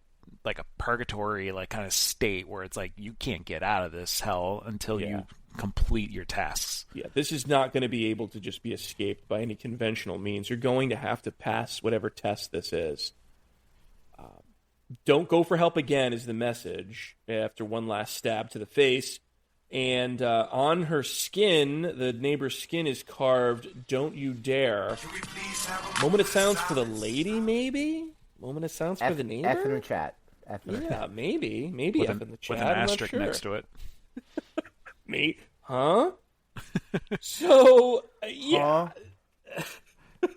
purgatory like kind of state where it's like you can't get out of this hell until you complete your tasks. Yeah, this is not going to be able to just be escaped by any conventional means. You're going to have to pass whatever test this is. Don't go for help again is the message after one last stab to the face. And on her skin, the neighbor's skin is carved, "Don't you dare." Moment of silence for the lady, maybe? Moment of silence for the neighbor? F in the chat. Maybe With F in the chat. with an asterisk next to it. Me? Huh? So, yeah. Huh?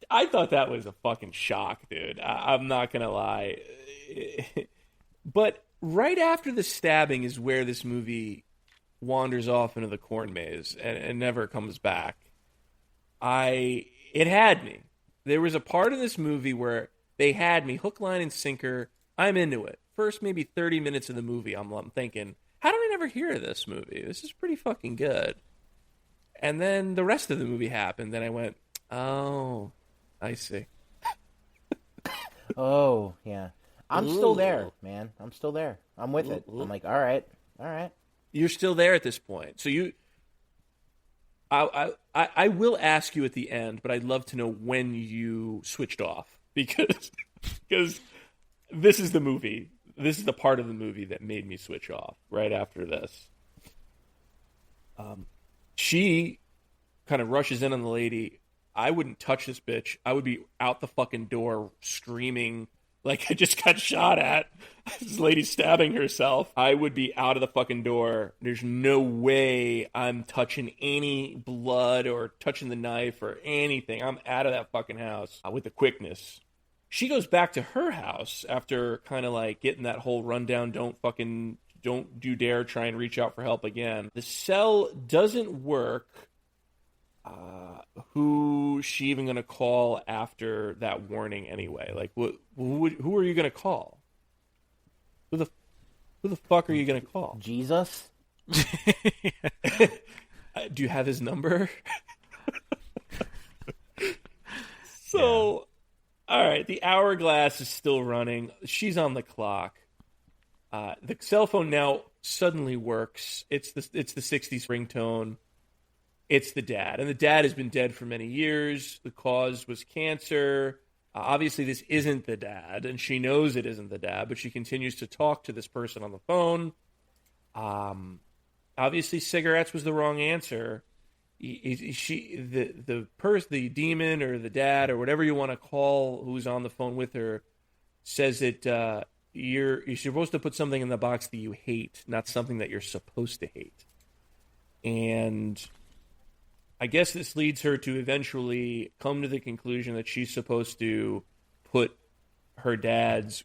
I thought that was a fucking shock, dude. I'm not going to lie. But right after the stabbing is where this movie wanders off into the corn maze and never comes back. It had me. There was a part of this movie where they had me hook, line, and sinker. I'm into it. First maybe 30 minutes of the movie, I'm thinking, how did I never hear of this movie? This is pretty fucking good. And then the rest of the movie happened, and I went, oh, I see. Oh, yeah. I'm still there, man. I'm still there. I'm with it. I'm like, all right. You're still there at this point. So I will ask you at the end, but I'd love to know when you switched off because this is the movie. This is the part of the movie that made me switch off right after this. She kind of rushes in on the lady. I wouldn't touch this bitch. I would be out the fucking door screaming like I just got shot at. This lady's stabbing herself. I would be out of the fucking door. There's no way I'm touching any blood or touching the knife or anything. I'm out of that fucking house with the quickness. She goes back to her house after kind of like getting that whole rundown, don't you dare try and reach out for help again. The cell doesn't work. Who she even going to call after that warning anyway? Like, who are you going to call? Who the fuck are you going to call? Jesus? Do you have his number? So, all right, the hourglass is still running. She's on the clock. The cell phone now suddenly works. It's the 60s ringtone. It's the dad. And the dad has been dead for many years. The cause was cancer. Obviously, this isn't the dad, and she knows it isn't the dad, but she continues to talk to this person on the phone. Obviously, cigarettes was the wrong answer. The demon or the dad or whatever you want to call who's on the phone with her says that you're supposed to put something in the box that you hate, not something that you're supposed to hate. And I guess this leads her to eventually come to the conclusion that she's supposed to put her dad's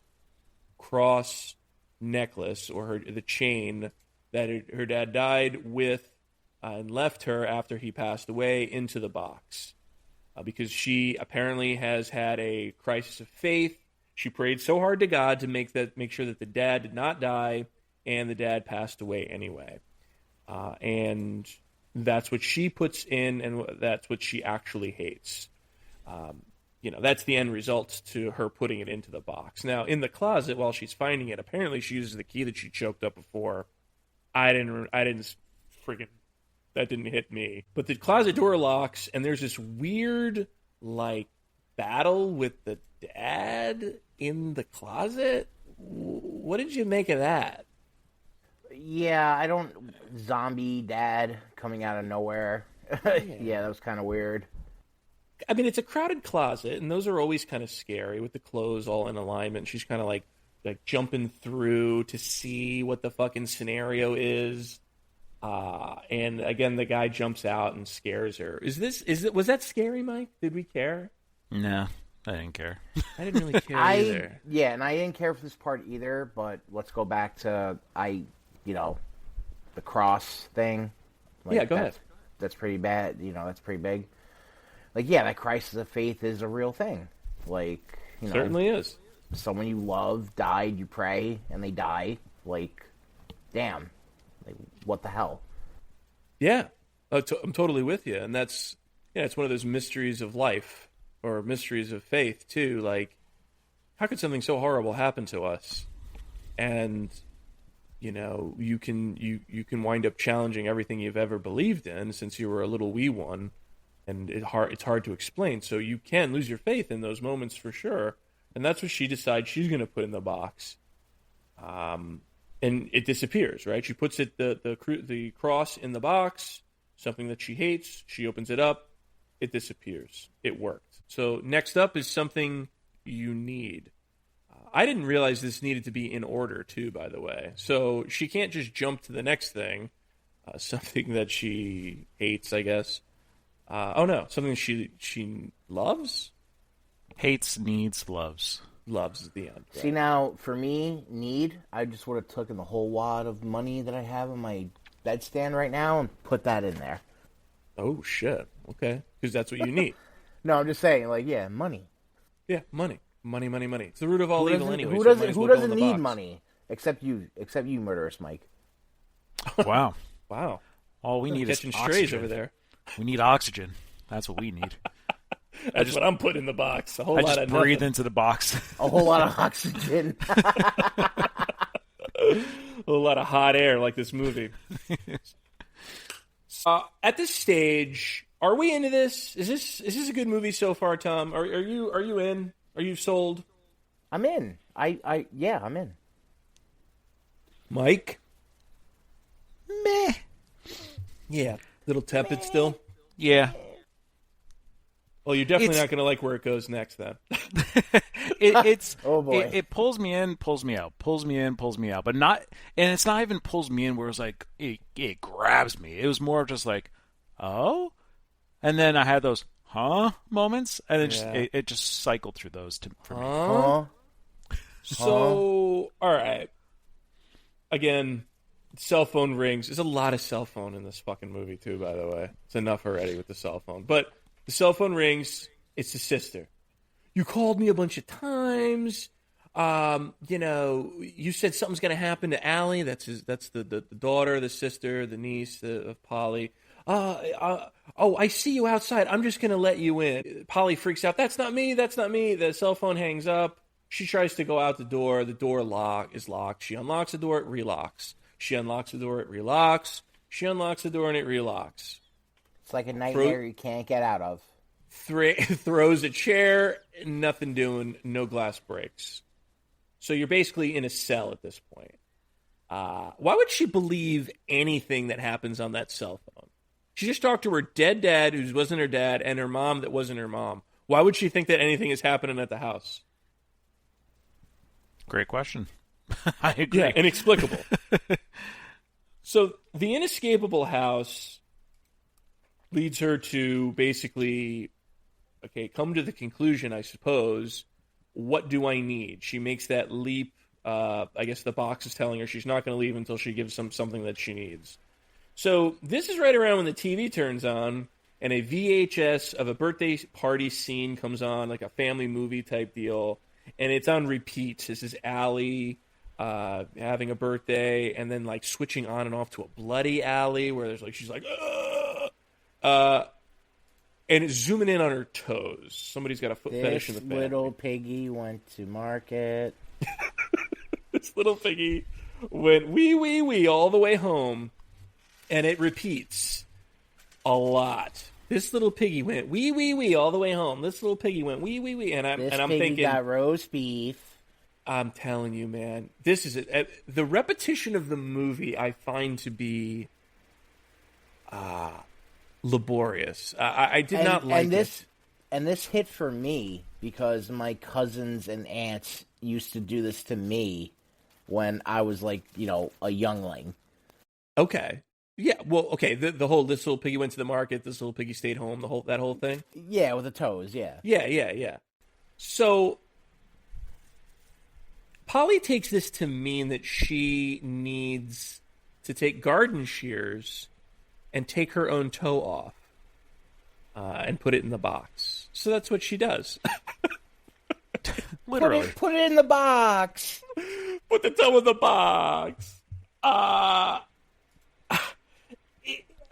cross necklace or the chain that her dad died with and left her after he passed away into the box. Because she apparently has had a crisis of faith. She prayed so hard to God to make sure that the dad did not die, and the dad passed away anyway. And that's what she puts in, and that's what she actually hates. That's the end result to her putting it into the box. Now, in the closet, while she's finding it, apparently she uses the key that she choked up before. That didn't hit me. But the closet door locks, and there's this weird, like, battle with the dad in the closet. What did you make of that? Yeah, zombie dad coming out of nowhere. Yeah, that was kind of weird. I mean, it's a crowded closet, and those are always kind of scary with the clothes all in alignment. She's kind of like jumping through to see what the fucking scenario is. And again, the guy jumps out and scares her. Was that scary, Mike? Did we care? No. I didn't care. I didn't really care either. Yeah, and I didn't care for this part either, but let's go back to, the cross thing. Like, yeah, go ahead. That's pretty bad. That's pretty big. Like, yeah, that crisis of faith is a real thing. Like, Certainly is. Someone you love died, you pray, and they die. Like, damn. Like, what the hell? Yeah, I'm totally with you. And it's one of those mysteries of life, or mysteries of faith, too. Like, how could something so horrible happen to us? And, you can wind up challenging everything you've ever believed in since you were a little wee one. And it's hard to explain. So you can lose your faith in those moments for sure. And that's what she decides she's going to put in the box. And it disappears, right? She puts the cross in the box, something that she hates. She opens it up. It disappears. It worked. So next up is something you need. I didn't realize this needed to be in order, too, by the way. So she can't just jump to the next thing, something that she hates, I guess. Something she loves? Hates, needs, loves. Loves at the end. Right? See, now, for me, I just would have taken the whole wad of money that I have in my bedstand right now and put that in there. Oh, shit. Okay. Because that's what you need. No, I'm just saying, money. Yeah, money. Money, money, money. It's the root of all evil anyway. Who doesn't need money? Except you, Murderous Mike. Wow. Wow. All we need is catching oxygen. strays over there. We need oxygen. That's what we need. That's what I'm putting in the box. A whole I lot just of breathe nothing. into the box. A whole lot of oxygen. A whole lot of hot air like this movie. At this stage, are we into this? Is this a good movie so far, Tom? Are you in? Are you sold? I'm in. I'm in. Mike? Meh. Yeah. Little tepid still? Yeah. Well, you're definitely not going to like where it goes next, then. It's oh boy. It pulls me in, pulls me out, pulls me in, pulls me out. But not, and it's not even pulls me in where it's like it grabs me. It was more of just like, oh, and then I had those moments, and it just cycled through those for me. Huh? So, all right. Again, cell phone rings. There's a lot of cell phone in this fucking movie too, by the way. It's enough already with the cell phone. But the cell phone rings. It's the sister. You called me a bunch of times. You said something's going to happen to Allie. That's the daughter, the sister, the niece of Polly. I see you outside. I'm just going to let you in. Polly freaks out. That's not me. That's not me. The cell phone hangs up. She tries to go out the door. The door is locked. She unlocks the door. It relocks. She unlocks the door. It relocks. She unlocks the door and it relocks. It's like a nightmare you can't get out of. Throws a chair. Nothing doing. No glass breaks. So you're basically in a cell at this point. Why would she believe anything that happens on that cell phone? She just talked to her dead dad, who wasn't her dad, and her mom that wasn't her mom. Why would she think that anything is happening at the house? Great question. I agree. Yeah, inexplicable. So the inescapable house leads her to basically, come to the conclusion, I suppose, what do I need? She makes that leap. I guess the box is telling her she's not going to leave until she gives something that she needs. So this is right around when the TV turns on and a VHS of a birthday party scene comes on, like a family movie type deal, and it's on repeat. This is Allie having a birthday, and then like switching on and off to a bloody Allie where there's she's like, and it's zooming in on her toes. Somebody's got a foot fetish in the family. This little piggy went to market. This little piggy went wee all the way home, and it repeats a lot. This little piggy went wee all the way home. This little piggy went wee, and I'm thinking, got roast beef. I'm telling you, man, this is it. The repetition of the movie I find to be laborious. I did not like it. And this hit for me because my cousins and aunts used to do this to me when I was a youngling. Okay. Yeah, well, okay, the whole, this little piggy went to the market, this little piggy stayed home, that whole thing? Yeah, with the toes, yeah. Yeah. So Polly takes this to mean that she needs to take garden shears and take her own toe off and put it in the box. So that's what she does. Literally. Put it in the box. Put the toe in the box.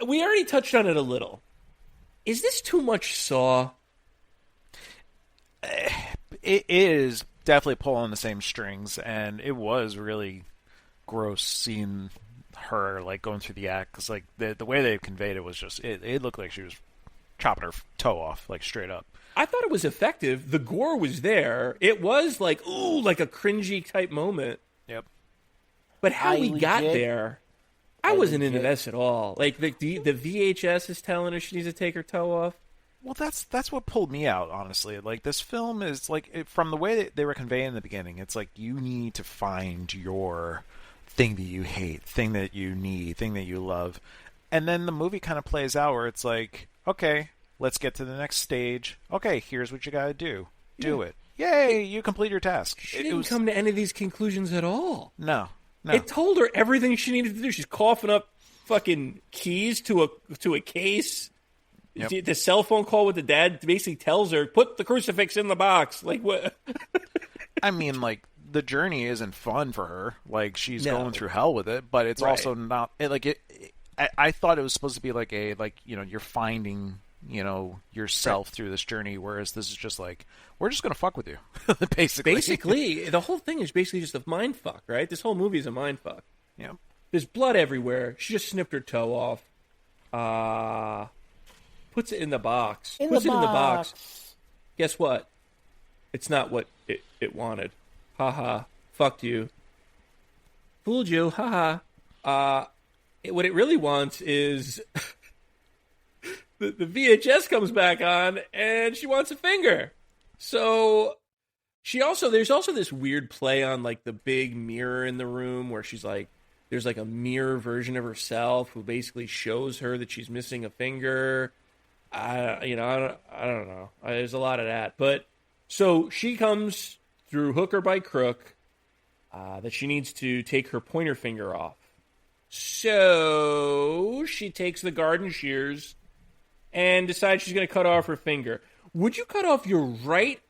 We already touched on it a little. Is this too much Saw? It is definitely pulling the same strings, and it was really gross seeing her like going through the act, because like the way they conveyed it was just it looked like she was chopping her toe off, like straight up. I thought it was effective. The gore was there. It was like, ooh, like a cringy type moment. Yep. But how we got there, I wasn't into this at all. Like the VHS is telling her she needs to take her toe off. Well, that's what pulled me out, honestly. Like, this film is, like, from the way that they were conveying in the beginning, it's like, you need to find your thing that you hate, thing that you need, thing that you love. And then the movie kind of plays out where it's like, okay, let's get to the next stage. Okay, here's what you gotta do. Do it. Yay, you complete your task. She didn't come to any of these conclusions at all. No. It told her everything she needed to do. She's coughing up fucking keys to a case. Yep. The cell phone call with the dad basically tells her, put the crucifix in the box. Like, what? I mean, like, the journey isn't fun for her. Like, she's going through hell with it, but it's also not... I thought it was supposed to be like you're finding, yourself through this journey, whereas this is just like, we're just going to fuck with you, basically. Basically, the whole thing is basically just a mind fuck, right? This whole movie is a mind fuck. Yeah. There's blood everywhere. She just snipped her toe off. Puts it in the box. Puts it in the box. Guess what? It's not what it wanted. Haha. Fucked you. Fooled you. Haha. What it really wants is the VHS comes back on and she wants a finger. So there's also this weird play on like the big mirror in the room where she's like, there's like a mirror version of herself who basically shows her that she's missing a finger. I don't know. There's a lot of that. But so she comes through hook or by crook that she needs to take her pointer finger off. So she takes the garden shears and decides she's going to cut off her finger. Would you cut off your right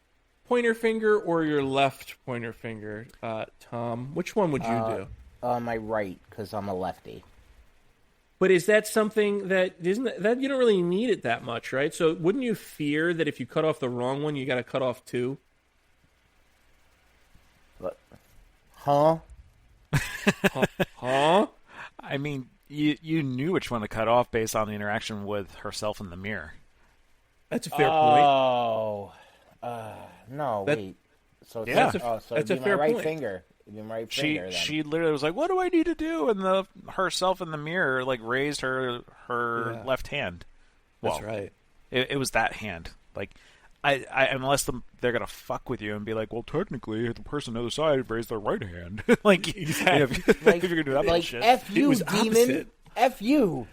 pointer finger or your left pointer finger, Tom? Which one would you do? My right, because I'm a lefty. But is that something that isn't that you don't really need it that much, right? So wouldn't you fear that if you cut off the wrong one, you got to cut off two? Huh? Huh? I mean, you knew which one to cut off based on the interaction with herself in the mirror. That's a fair point. Oh, no, wait. So yeah, that's a fair right point. Finger. She literally was like, "What do I need to do?" And herself in the mirror like raised her left hand. That's right. It was that hand. Like, I unless they're gonna fuck with you and be like, "Well, technically, the person on the other side raised their right hand." Like, exactly. If you're gonna do that like shit. F you, demon. F you.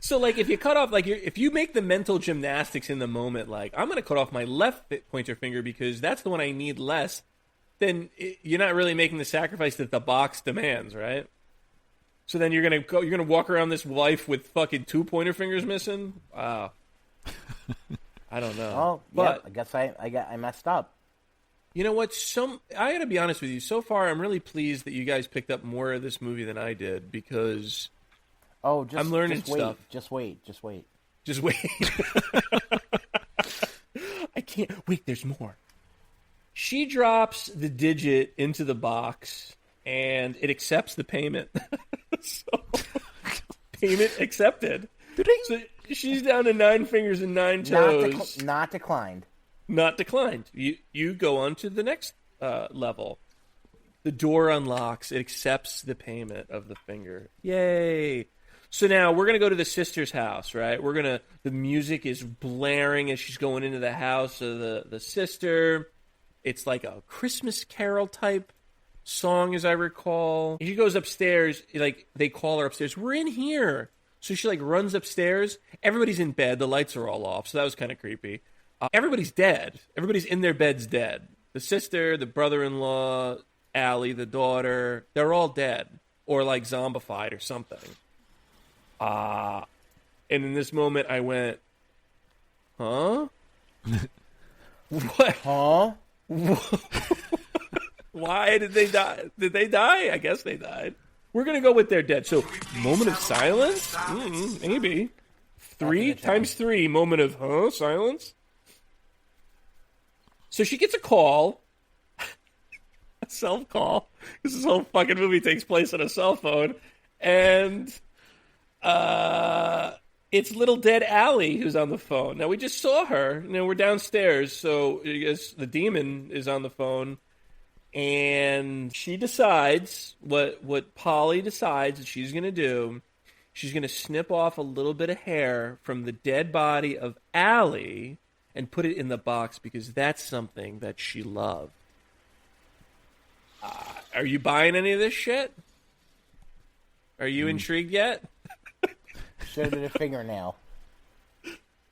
So, like, if you cut off, like, if you make the mental gymnastics in the moment, like, I'm gonna cut off my left pointer finger because that's the one I need less. Then you're not really making the sacrifice that the box demands, right? So then you're gonna walk around this life with fucking two pointer fingers missing. Wow. I don't know. Oh, but yeah, I guess I messed up. You know what? I gotta be honest with you. So far, I'm really pleased that you guys picked up more of this movie than I did because I'm learning stuff. Just wait. I can't wait. There's more. She drops the digit into the box, and it accepts the payment. So, payment accepted. So she's down to 9 fingers and 9 toes. Not declined. Not declined. You go on to the next level. The door unlocks. It accepts the payment of the finger. Yay! So now we're gonna go to the sister's house, right? The music is blaring as she's going into the house of the sister. It's like a Christmas Carol type song, as I recall. She goes upstairs, like they call her upstairs. We're in here. So she like runs upstairs. Everybody's in bed. The lights are all off. So that was kind of creepy. Everybody's dead. Everybody's in their beds dead. The sister, the brother-in-law, Allie, the daughter, they're all dead. Or like zombified or something. And in this moment I went, huh? What? Huh? Why did they die? Did they die? I guess they died. We're going to go with they're dead. So, moment of silence? Maybe. 3 times 3, moment of, silence? So she gets a call. A cell call. Because this whole fucking movie takes place on a cell phone. And, it's little dead Allie who's on the phone. Now, we just saw her. We're downstairs, so I guess the demon is on the phone. And she decides what Polly decides that she's going to do. She's going to snip off a little bit of hair from the dead body of Allie and put it in the box because that's something that she loved. Are you buying any of this shit? Are you intrigued yet? So did a fingernail.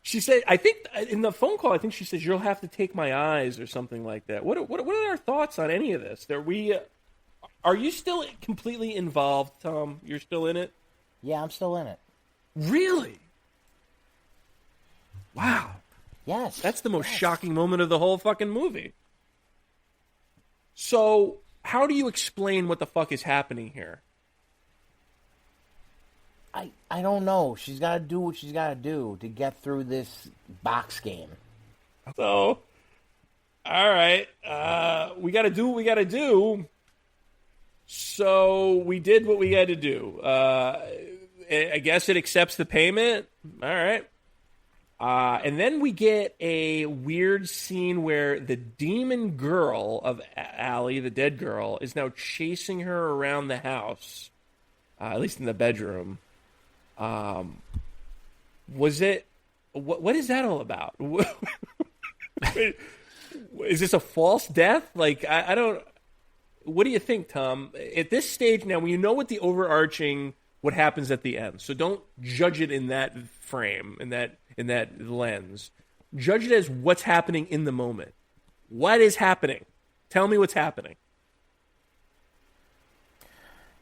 She said, I think, in the phone call, I think she says, you'll have to take my eyes or something like that. What are our thoughts on any of this? Are you still completely involved, Tom? You're still in it? Yeah, I'm still in it. Really? Wow. Yes. That's the most shocking moment of the whole fucking movie. So, how do you explain what the fuck is happening here? I don't know. She's got to do what she's got to do to get through this box game. So, all right. We got to do what we got to do. So, we did what we had to do. I guess it accepts the payment. All right. And then we get a weird scene where the demon girl of Allie, the dead girl, is now chasing her around the house, at least in the bedroom. Was it? What is that all about? Is this a false death? Like, I don't. What do you think, Tom? At this stage now, when you know what the overarching, what happens at the end, so don't judge it in that frame, in that lens. Judge it as what's happening in the moment. What is happening? Tell me what's happening.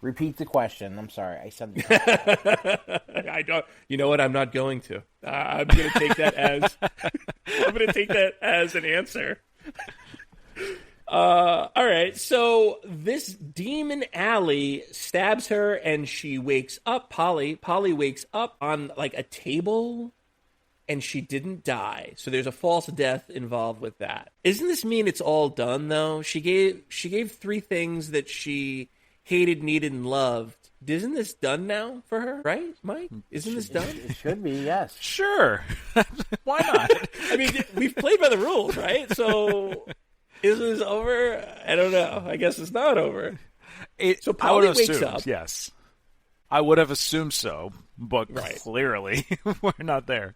Repeat the question. I'm sorry. I said that. I don't. You know what? I'm not going to. I'm going to take that as. I'm going to take that as an answer. All right. So this demon Allie stabs her, and she wakes up. Polly wakes up on like a table, and she didn't die. So there's a false death involved with that. Doesn't this mean it's all done though? She gave 3 things that she hated, needed, and loved. Isn't this done now for her, right, Mike? Isn't this done? It should be, yes. Sure. Why not? I mean, we've played by the rules, right? So, is this over? I don't know. I guess it's not over. So Polly wakes up. Yes. I would have assumed so, but clearly we're not there.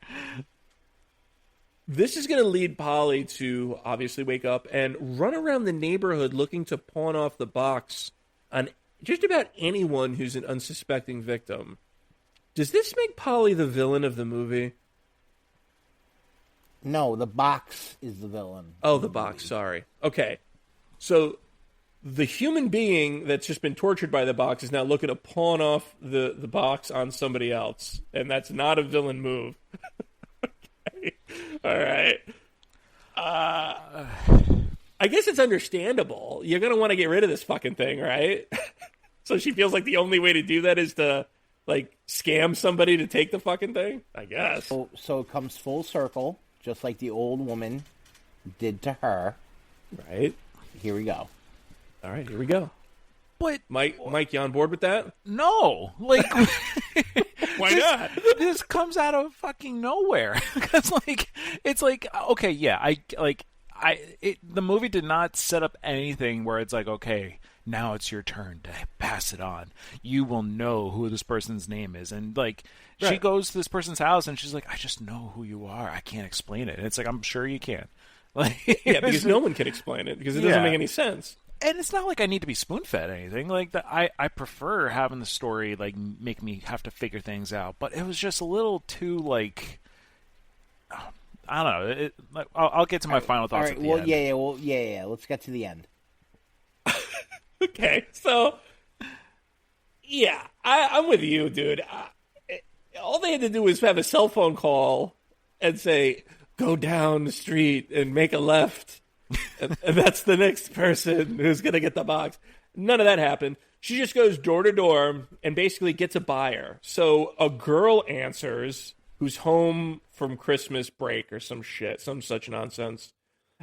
This is going to lead Polly to obviously wake up and run around the neighborhood looking to pawn off the box on just about anyone who's an unsuspecting victim. Does this make Polly the villain of the movie? No, the box is the villain. Oh, the box, sorry. Okay. So the human being that's just been tortured by the box is now looking to pawn off the box on somebody else. And that's not a villain move. Okay. All right. I guess it's understandable. You're going to want to get rid of this fucking thing, right? So she feels like the only way to do that is to, like, scam somebody to take the fucking thing? I guess. So it comes full circle, just like the old woman did to her. Right. Here we go. All right, here we go. But Mike, you on board with that? No. Like, why not? This comes out of fucking nowhere. Because, like, it's like, okay, yeah, the movie did not set up anything where it's like, okay, now it's your turn to pass it on. You will know who this person's name is. And, like, she goes to this person's house and she's like, I just know who you are. I can't explain it. And it's like, I'm sure you can. Like, yeah, because no one can explain it because it doesn't make any sense. And it's not like I need to be spoon-fed anything. Like, I prefer having the story, like, make me have to figure things out. But it was just a little too, like... I don't know. I'll get to my final thoughts at the end. Yeah. Let's get to the end. Okay, so yeah, I'm with you, dude. All they had to do was have a cell phone call and say, "Go down the street and make a left," and that's the next person who's gonna get the box. None of that happened. She just goes door to door and basically gets a buyer. So a girl answers who's home from Christmas break or some shit, some such nonsense,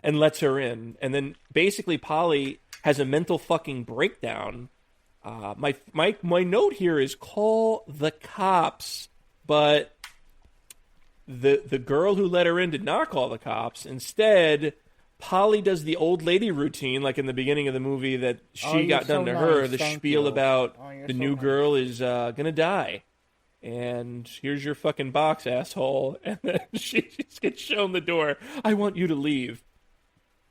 and lets her in. And then basically Polly has a mental fucking breakdown. My note here is call the cops, but the girl who let her in did not call the cops. Instead, Polly does the old lady routine, like in the beginning of the movie that she got done to her, the spiel about the new girl is gonna die. And here's your fucking box, asshole. And then she just gets shown the door. I want you to leave.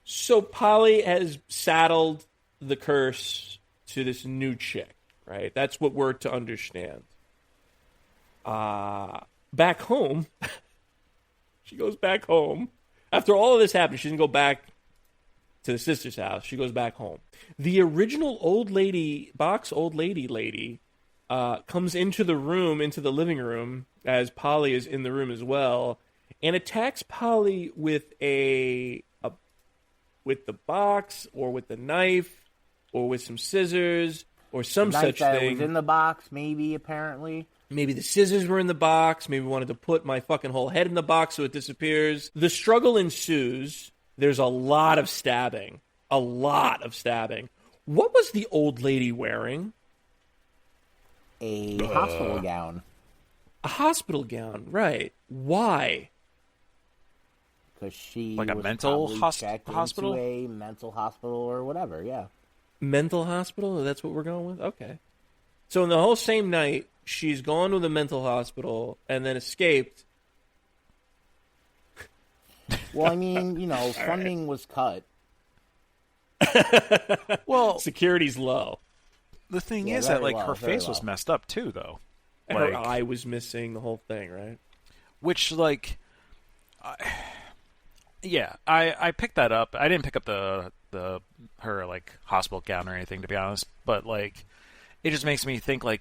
So Polly has saddled the curse to this new chick, right? That's what we're to understand. Back home, she goes back home. After all of this happens, she doesn't go back to the sister's house. She goes back home. The original old lady lady, comes into the room, into the living room, as Polly is in the room as well, and attacks Polly with with the box, or with the knife, or with some scissors, or some such thing. Was in the box, maybe, apparently. Maybe the scissors were in the box. Maybe wanted to put my fucking whole head in the box so it disappears. The struggle ensues. There's a lot of stabbing. A lot of stabbing. What was the old lady wearing? A hospital gown. A hospital gown, right. Why? Because she like a was mental hospital? Into a mental hospital or whatever, yeah. Mental hospital? That's what we're going with? Okay. So in the whole same night, she's gone to the mental hospital and then escaped. Well, I mean, funding was cut. Well, security's low. The thing is that, like, her face was messed up, too, though. And her eye was missing, the whole thing, right? Which, like... I picked that up. I didn't pick up her, like, hospital gown or anything, to be honest. But, like, it just makes me think, like,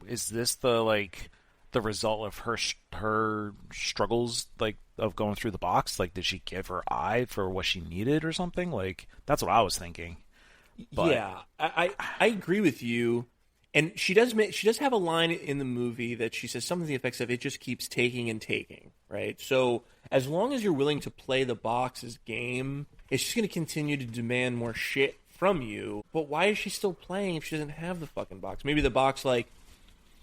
is this the result of her struggles, like, of going through the box? Like, did she give her eye for what she needed or something? Like, that's what I was thinking. But... Yeah, I agree with you. And she does have a line in the movie that she says something to the effects of, it just keeps taking and taking, right? So as long as you're willing to play the box's game, it's just going to continue to demand more shit from you. But why is she still playing if she doesn't have the fucking box? Maybe the box, like,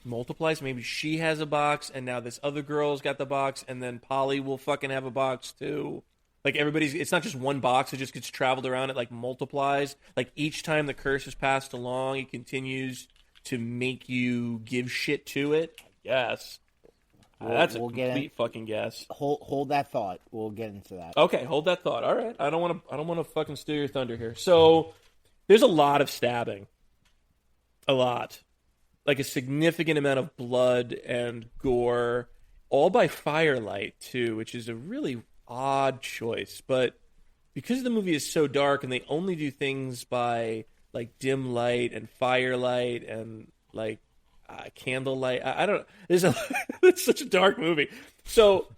multiplies. Maybe she has a box, and now this other girl's got the box, and then Polly will fucking have a box too. Like, it's not just one box, it just gets traveled around, it, like, multiplies. Like, each time the curse is passed along, it continues to make you give shit to it, I guess. That's a complete fucking guess. Hold that thought. We'll get into that. Okay, hold that thought. All right. I don't want to fucking steal your thunder here. So, there's a lot of stabbing. A lot. Like a significant amount of blood and gore, all by firelight too, which is a really odd choice. But because the movie is so dark and they only do things by like dim light and firelight and like candlelight, I don't know. It's such a dark movie. So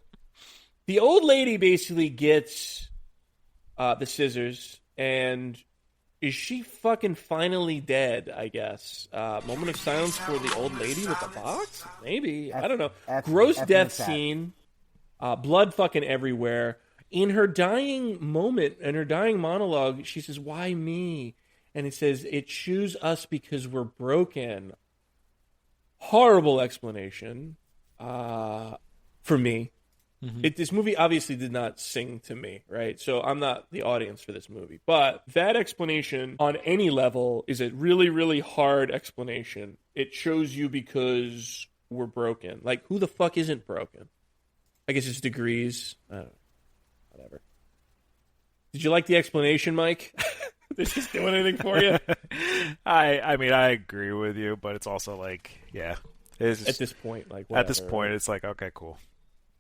the old lady basically gets the scissors, and is she fucking finally dead, I guess? Moment of silence for the old lady with the box? Maybe. I don't know. Gross death scene. Blood fucking everywhere. In her dying moment, in her dying monologue, she says, "Why me?" And it says, "It choose us because we're broken." Horrible explanation for me. Mm-hmm. This movie obviously did not sing to me, right? So I'm not the audience for this movie. But that explanation on any level is a really, really hard explanation. It shows you because we're broken. Like, who the fuck isn't broken? I guess it's degrees. I don't know. Whatever. Did you like the explanation, Mike? Did this do anything for you? I mean, I agree with you, but it's also like, yeah. It's just, at this point, like, whatever, at this point, right? It's like, okay, cool.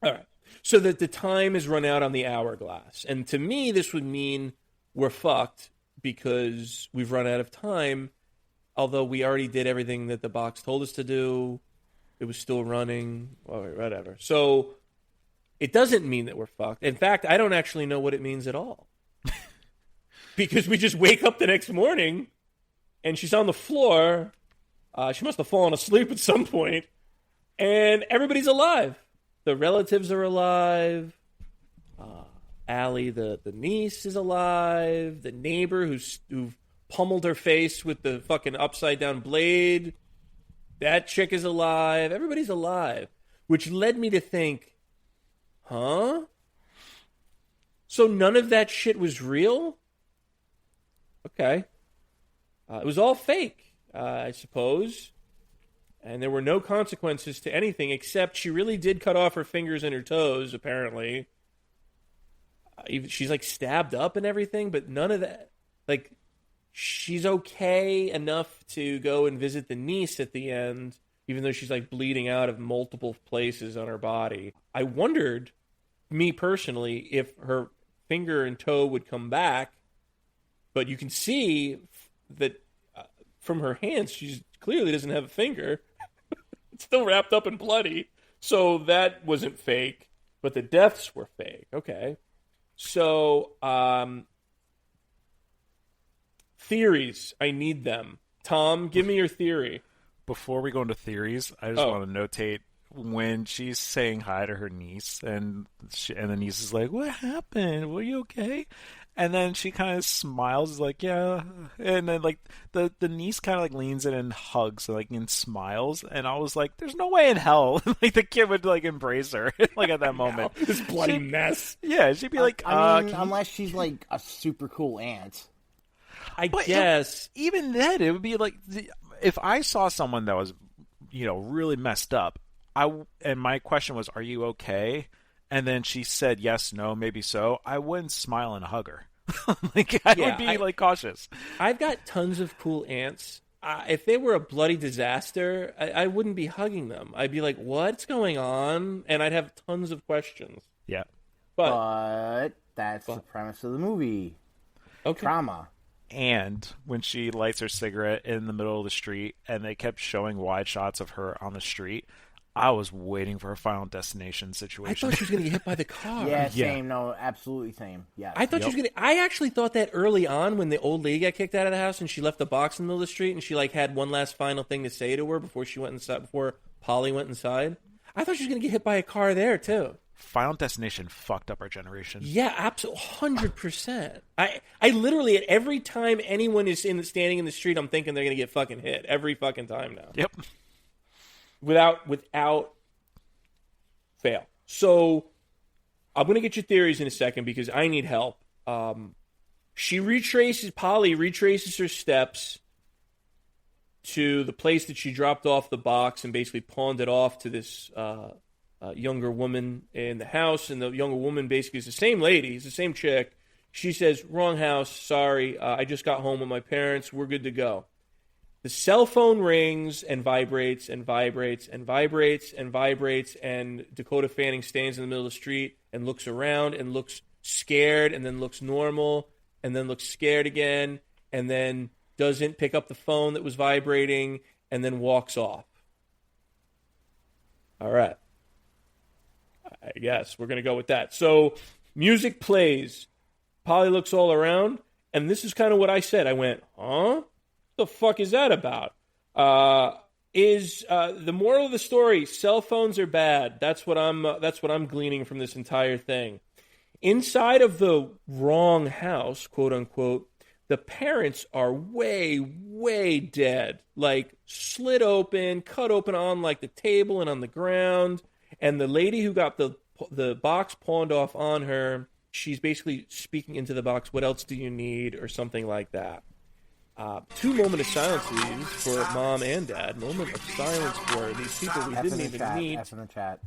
All right. So that the time is run out on the hourglass. And to me, this would mean we're fucked because we've run out of time, although we already did everything that the box told us to do. It was still running, or whatever. So it doesn't mean that we're fucked. In fact, I don't actually know what it means at all. Because we just wake up the next morning, and she's on the floor. She must have fallen asleep at some point, and everybody's alive. The relatives are alive. Allie, the niece, is alive. The neighbor who pummeled her face with the fucking upside-down blade, that chick is alive. Everybody's alive. Which led me to think, huh? So none of that shit was real? Okay. It was all fake, I suppose. And there were no consequences to anything, except she really did cut off her fingers and her toes, apparently. She's, like, stabbed up and everything, but none of that. Like, she's okay enough to go and visit the niece at the end, even though she's, like, bleeding out of multiple places on her body. I wondered, me personally, if her finger and toe would come back, but you can see that from her hands, she clearly doesn't have a finger. It's still wrapped up and bloody. So that wasn't fake, but the deaths were fake. Okay. So, theories. I need them. Tom, give me your theory. Before we go into theories, I just want to notate when she's saying hi to her niece, and the niece is like, "What happened? Were you okay?" And then she kind of smiles, like, "Yeah." And then, like, the niece kind of, like, leans in and hugs, like, and smiles. And I was like, there's no way in hell, like, the kid would, like, embrace her, like, at that moment. This bloody mess. Yeah, she'd be like, I mean, unless she's, like, a super cool aunt. I guess. Even then, it would be like, if I saw someone that was, really messed up, and my question was, "Are you okay?" And then she said yes, no, maybe so, I wouldn't smile and hug her. Like, I would be, like, cautious. I've got tons of cool aunts. If they were a bloody disaster, I wouldn't be hugging them. I'd be like, what's going on? And I'd have tons of questions. Yeah. But that's the premise of the movie. Okay. Trauma. And when she lights her cigarette in the middle of the street, and they kept showing wide shots of her on the street, I was waiting for a Final Destination situation. I thought she was going to get hit by the car. Yeah, same. No, absolutely same. Yeah. I thought she was going to... I actually thought that early on when the old lady got kicked out of the house and she left the box in the middle of the street and she, like, had one last final thing to say to her before she went inside, before Polly went inside. I thought she was going to get hit by a car there, too. Final Destination fucked up our generation. Yeah, absolutely, 100%. I literally, at every time anyone is standing in the street, I'm thinking they're going to get fucking hit. Every fucking time now. Yep. Without fail. So I'm going to get your theories in a second because I need help. Polly retraces her steps to the place that she dropped off the box and basically pawned it off to this younger woman in the house. And the younger woman basically is the same lady, it's the same chick. She says, "Wrong house, sorry, I just got home with my parents, we're good to go." The cell phone rings and vibrates and vibrates and vibrates and vibrates, and Dakota Fanning stands in the middle of the street and looks around and looks scared and then looks normal and then looks scared again and then doesn't pick up the phone that was vibrating and then walks off. All right. I guess we're going to go with that. So music plays. Polly looks all around, and this is kind of what I said. I went, huh? The fuck is that about? Is the moral of the story, cell phones are bad? That's what I'm gleaning from this entire thing. Inside of the wrong house, quote unquote, the parents are way, way dead. Like, slit open, cut open on, like, the table and on the ground. And the lady who got the box pawned off on her, she's basically speaking into the box, "What else do you need?" or something like that. 2 moment of silence, please, for Mom and Dad. Moment of silence for these people we didn't even meet. F in the chat.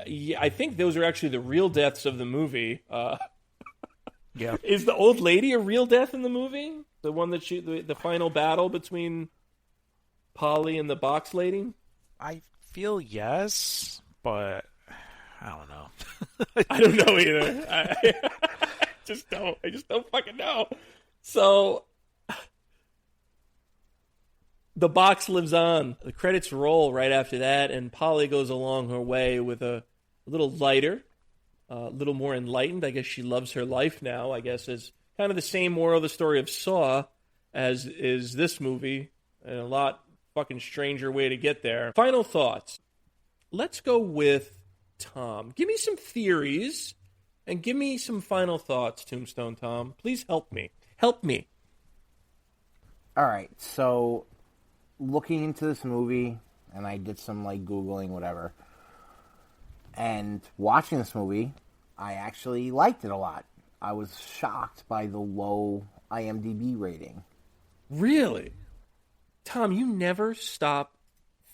Yeah, I think those are actually the real deaths of the movie. Yeah. Is the old lady a real death in the movie? The one that the final battle between Polly and the box lady? I feel yes, but I don't know. I don't know either. I just don't. I just don't fucking know. So the box lives on. The credits roll right after that, and Polly goes along her way with a little lighter, a little more enlightened. I guess she loves her life now. I guess is kind of the same moral of the story of Saw as is this movie, and a lot fucking stranger way to get there. Final thoughts. Let's go with Tom. Give me some theories and give me some final thoughts, Tombstone Tom. Please help me. Help me. All right, so looking into this movie, and I did some like Googling, whatever, and watching this movie, I actually liked it a lot. I was shocked by the low IMDb rating. Really? Tom, you never stop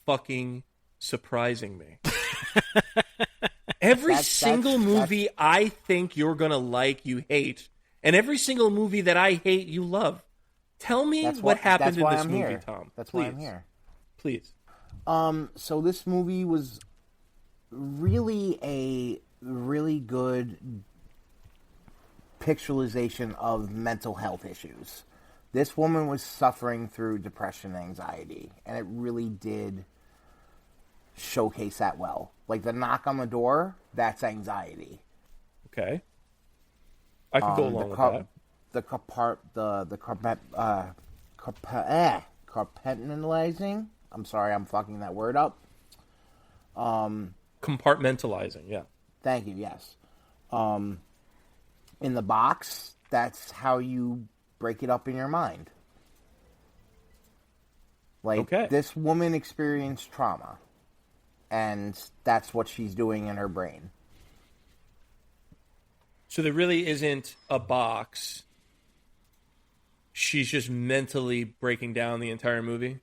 fucking surprising me. Every single movie I think you're going to like, you hate. And every single movie that I hate, you love. Tell me what happened in this movie, Tom. That's why I'm here. Please. So this movie was really a really good picturization of mental health issues. This woman was suffering through depression and anxiety, and it really did showcase that well. Like the knock on the door, that's anxiety. Okay. I could go along with that. Compartmentalizing. I'm sorry, I'm fucking that word up. Compartmentalizing, yeah. Thank you, yes. In the box, that's how you break it up in your mind. Like, This woman experienced trauma, and that's what she's doing in her brain. So there really isn't a box. She's just mentally breaking down the entire movie?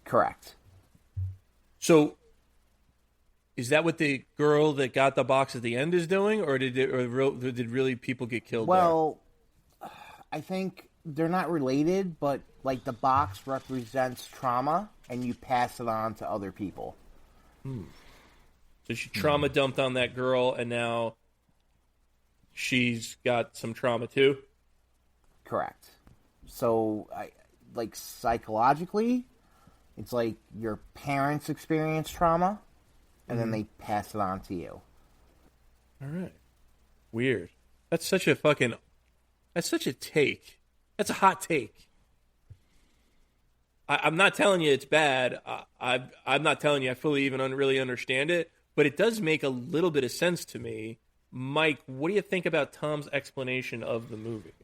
Correct. So is that what the girl that got the box at the end is doing, or did really people get killed there? I think they're not related, but like the box represents trauma, and you pass it on to other people. So she trauma dumped on that girl, and now she's got some trauma too? Correct. So, psychologically, it's like your parents experience trauma, and then they pass it on to you. All right. Weird. That's such a take. That's a hot take. I'm not telling you it's bad. I'm not telling you I fully even really understand it, but it does make a little bit of sense to me. Mike, what do you think about Tom's explanation of the movie?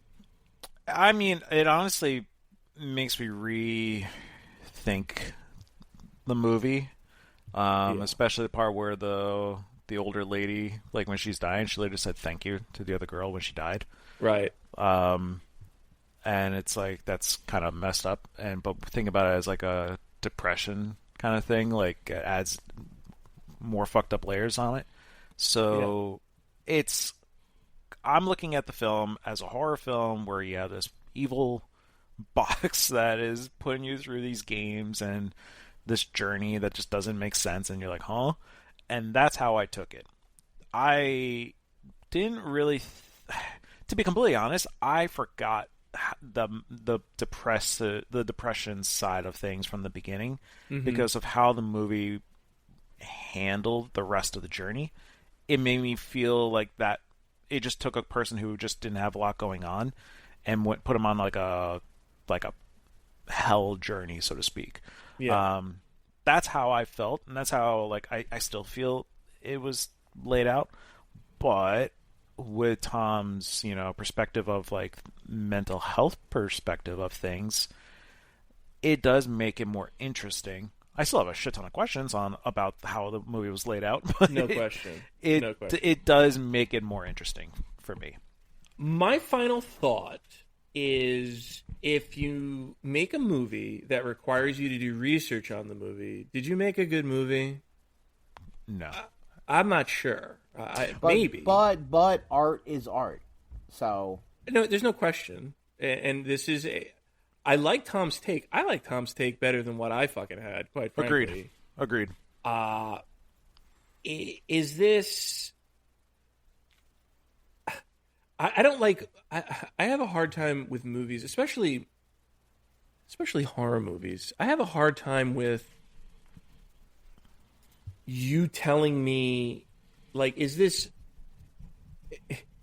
I mean, it honestly makes me rethink the movie, especially the part where the older lady, like when she's dying, she later said thank you to the other girl when she died. Right. And it's like, that's kind of messed up. But think about it as like a depression kind of thing, like it adds more fucked up layers on it. So I'm looking at the film as a horror film where you have this evil box that is putting you through these games and this journey that just doesn't make sense, and you're like, huh? And that's how I took it. I didn't really... to be completely honest, I forgot the depression side of things from the beginning because of how the movie handled the rest of the journey. It made me feel like that it just took a person who just didn't have a lot going on and put him on like a hell journey, so to speak. Yeah. That's how I felt, and that's how I still feel it was laid out. But with Tom's, perspective of like mental health perspective of things, it does make it more interesting. I still have a shit ton of questions about how the movie was laid out. But no question. It does make it more interesting for me. My final thought is, if you make a movie that requires you to do research on the movie, did you make a good movie? No. I'm not sure. Maybe. But art is art. So... No, there's no question. And this is I like Tom's take. I like Tom's take better than what I fucking had, quite frankly. Agreed. is this? I don't like. I have a hard time with movies, especially horror movies. I have a hard time with you telling me, like, is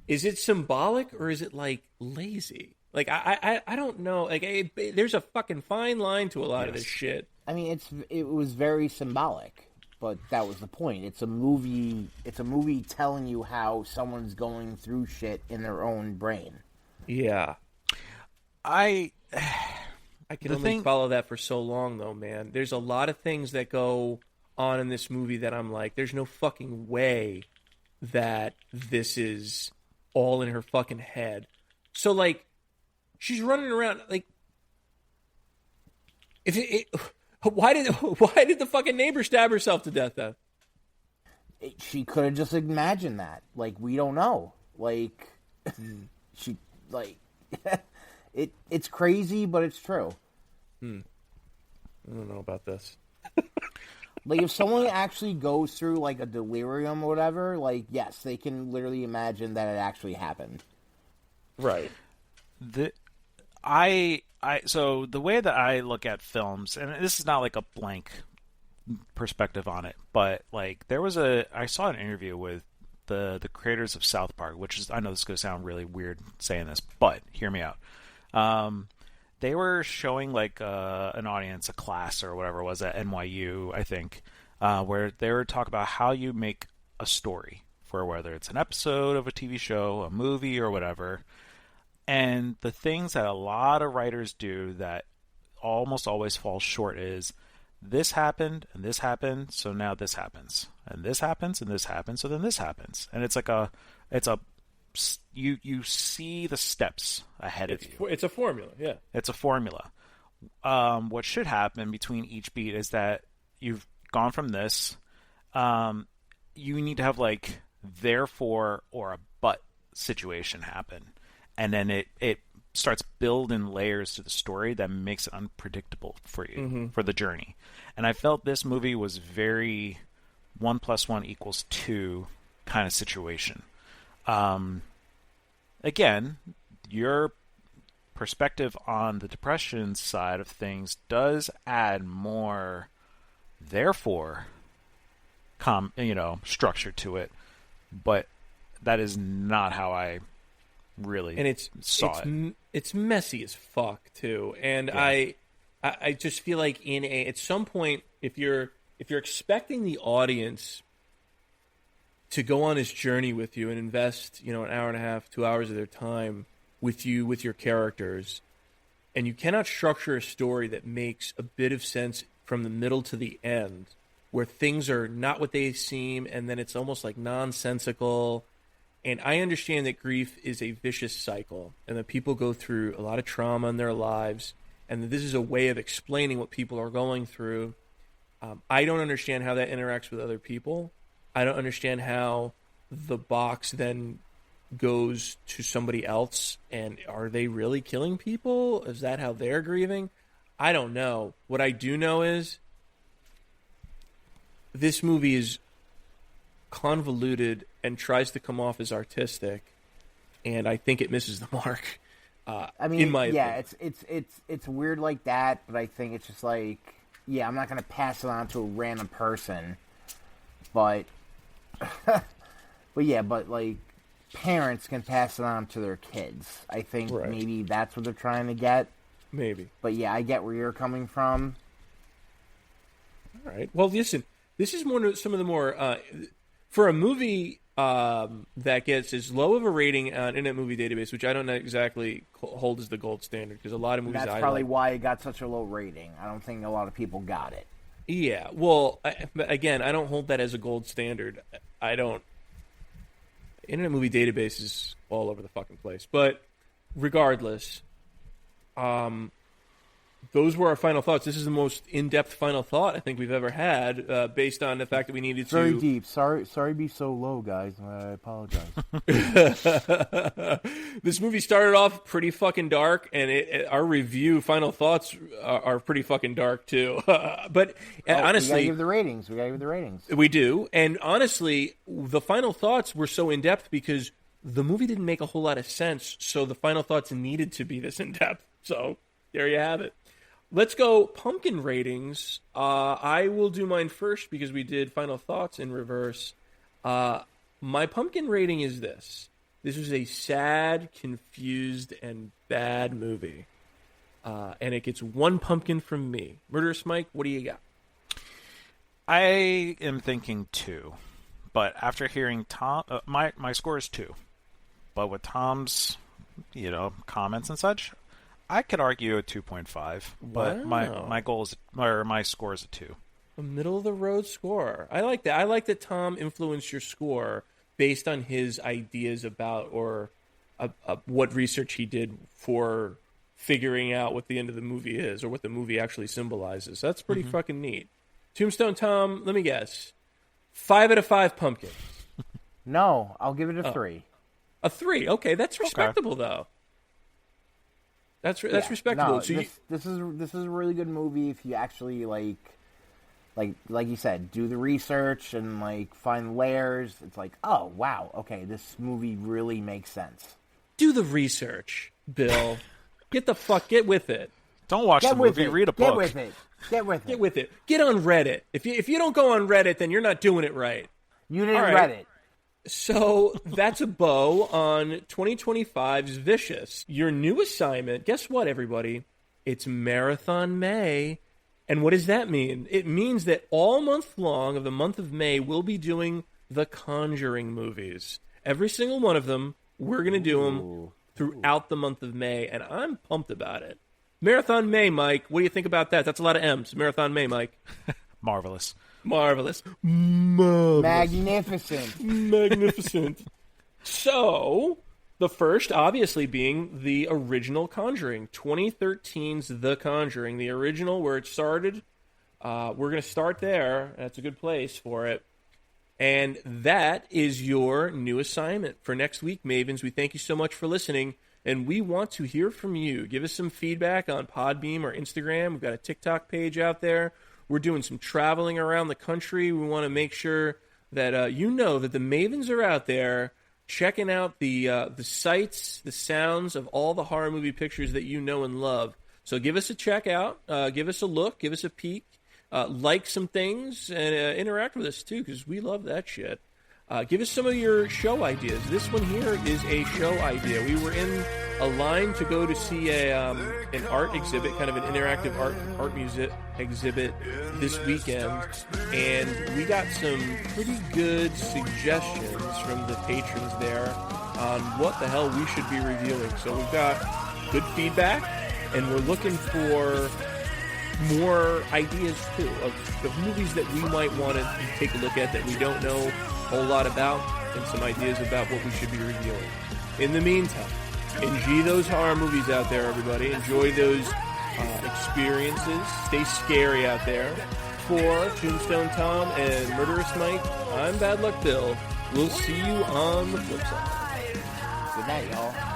it symbolic or is it like lazy? Like, I don't know. Like, there's a fucking fine line to a lot of this shit. I mean, it was very symbolic, but that was the point. It's a movie. It's a movie telling you how someone's going through shit in their own brain. Yeah, I can only follow that for so long, though, man. There's a lot of things that go on in this movie that I'm like, there's no fucking way that this is all in her fucking head. So, like, she's running around like, why did the fucking neighbor stab herself to death then? She could have just imagined that. Like, we don't know. Like, she, like, it's crazy, but it's true. I don't know about this. Like, if someone actually goes through, like, a delirium or whatever, like, yes, they can literally imagine that it actually happened. Right. So the way that I look at films, and this is not like a blank perspective on it, but like I saw an interview with the creators of South Park, which is, I know this is going to sound really weird saying this, but hear me out. They were showing like an audience, a class or whatever it was at NYU, I think, where they were talking about how you make a story for whether it's an episode of a TV show, a movie, or whatever. And the things that a lot of writers do that almost always fall short is this happened and this happened, so now this happens, and this happens and this happens, so then this happens, and it's like you see the steps ahead of you. It's a formula, yeah. It's a formula. What should happen between each beat is that you've gone from this. You need to have like therefore or a but situation happen. And then it starts building layers to the story that makes it unpredictable for you, for the journey. And I felt this movie was very 1 + 1 = 2 kind of situation. Again, your perspective on the depression side of things does add more, therefore, structure to it. But that is not how I really saw it. It's messy as fuck too, and yeah. I just feel like at some point, if you're expecting the audience to go on this journey with you and invest, an hour and a half, 2 hours of their time with you, with your characters, and you cannot structure a story that makes a bit of sense from the middle to the end, where things are not what they seem, and then it's almost like nonsensical. And I understand that grief is a vicious cycle and that people go through a lot of trauma in their lives and that this is a way of explaining what people are going through. I don't understand how that interacts with other people. I don't understand how the box then goes to somebody else, and are they really killing people? Is that how they're grieving? I don't know. What I do know is this movie is convoluted and tries to come off as artistic, and I think it misses the mark. I mean, in my opinion. It's weird like that, but I think it's just like, I'm not gonna pass it on to a random person, but but like parents can pass it on to their kids. I think maybe that's what they're trying to get. Maybe, but I get where you're coming from. All right. Well, listen, this is some of the more. For a movie that gets as low of a rating on Internet Movie Database, which I don't exactly hold as the gold standard, because a lot of movies that's probably why it got such a low rating. I don't think a lot of people got it. Yeah, well, but again, I don't hold that as a gold standard. I don't. Internet Movie Database is all over the fucking place, but regardless, those were our final thoughts. This is the most in-depth final thought I think we've ever had, based on the fact that we needed to... Very deep. Sorry to be so low, guys. I apologize. This movie started off pretty fucking dark, and our review, final thoughts, are pretty fucking dark, too. But honestly... We gotta give the ratings. We do. And honestly, the final thoughts were so in-depth because the movie didn't make a whole lot of sense, so the final thoughts needed to be this in-depth. So, there you have it. Let's go pumpkin ratings. I will do mine first because we did final thoughts in reverse. My pumpkin rating is this. This was a sad, confused, and bad movie. And it gets 1 pumpkin from me. Murderous Mike, what do you got? I am thinking 2. But after hearing Tom... my score is 2. But with Tom's, comments and such... I could argue a 2.5, but my goal is, or my score is a 2. A middle of the road score. I like that. I like that Tom influenced your score based on his ideas about or what research he did for figuring out what the end of the movie is or what the movie actually symbolizes. That's pretty fucking neat. Tombstone Tom, let me guess. 5 out of 5 pumpkins. No, I'll give it a 3. A 3. Okay, that's respectable though. That's respectable. No, So this is a really good movie if you actually like you said, do the research and find layers. It's like, oh wow, okay, this movie really makes sense. Do the research, Bill. Get with it. Don't watch the movie. Read a book. Get with it. Get on Reddit. If you don't go on Reddit, then you're not doing it right. You didn't Reddit. So that's a bow on 2025's Vicious. Your new assignment, guess what, everybody? It's Marathon May. And what does that mean? It means that all month long of the month of May, we'll be doing the Conjuring movies. Every single one of them, we're going to do them throughout the month of May, and I'm pumped about it. Marathon May, Mike. What do you think about that? That's a lot of M's. Marathon May, Mike. Marvelous. Magnificent. So, the first, obviously, being the original Conjuring. 2013's The Conjuring. The original, where it started. We're going to start there. That's a good place for it. And that is your new assignment for next week, Mavens. We thank you so much for listening. And we want to hear from you. Give us some feedback on Podbeam or Instagram. We've got a TikTok page out there. We're doing some traveling around the country. We want to make sure that that the Mavens are out there checking out the sights, the sounds of all the horror movie pictures that you know and love. So give us a check out. Give us a look. Give us a peek. Like some things and interact with us, too, because we love that shit. Give us some of your show ideas. This one here is a show idea. We were in a line to go to see an art exhibit, kind of an interactive art music exhibit this weekend, and we got some pretty good suggestions from the patrons there on what the hell we should be reviewing. So we've got good feedback, and we're looking for more ideas, too, of movies that we might want to take a look at that we don't know a whole lot about, and some ideas about what we should be reviewing. In the meantime, enjoy those horror movies out there, everybody. Enjoy those experiences. Stay scary out there. For Tombstone Tom and Murderous Mike, I'm Bad Luck Bill. We'll see you on the flip side. Good night, y'all.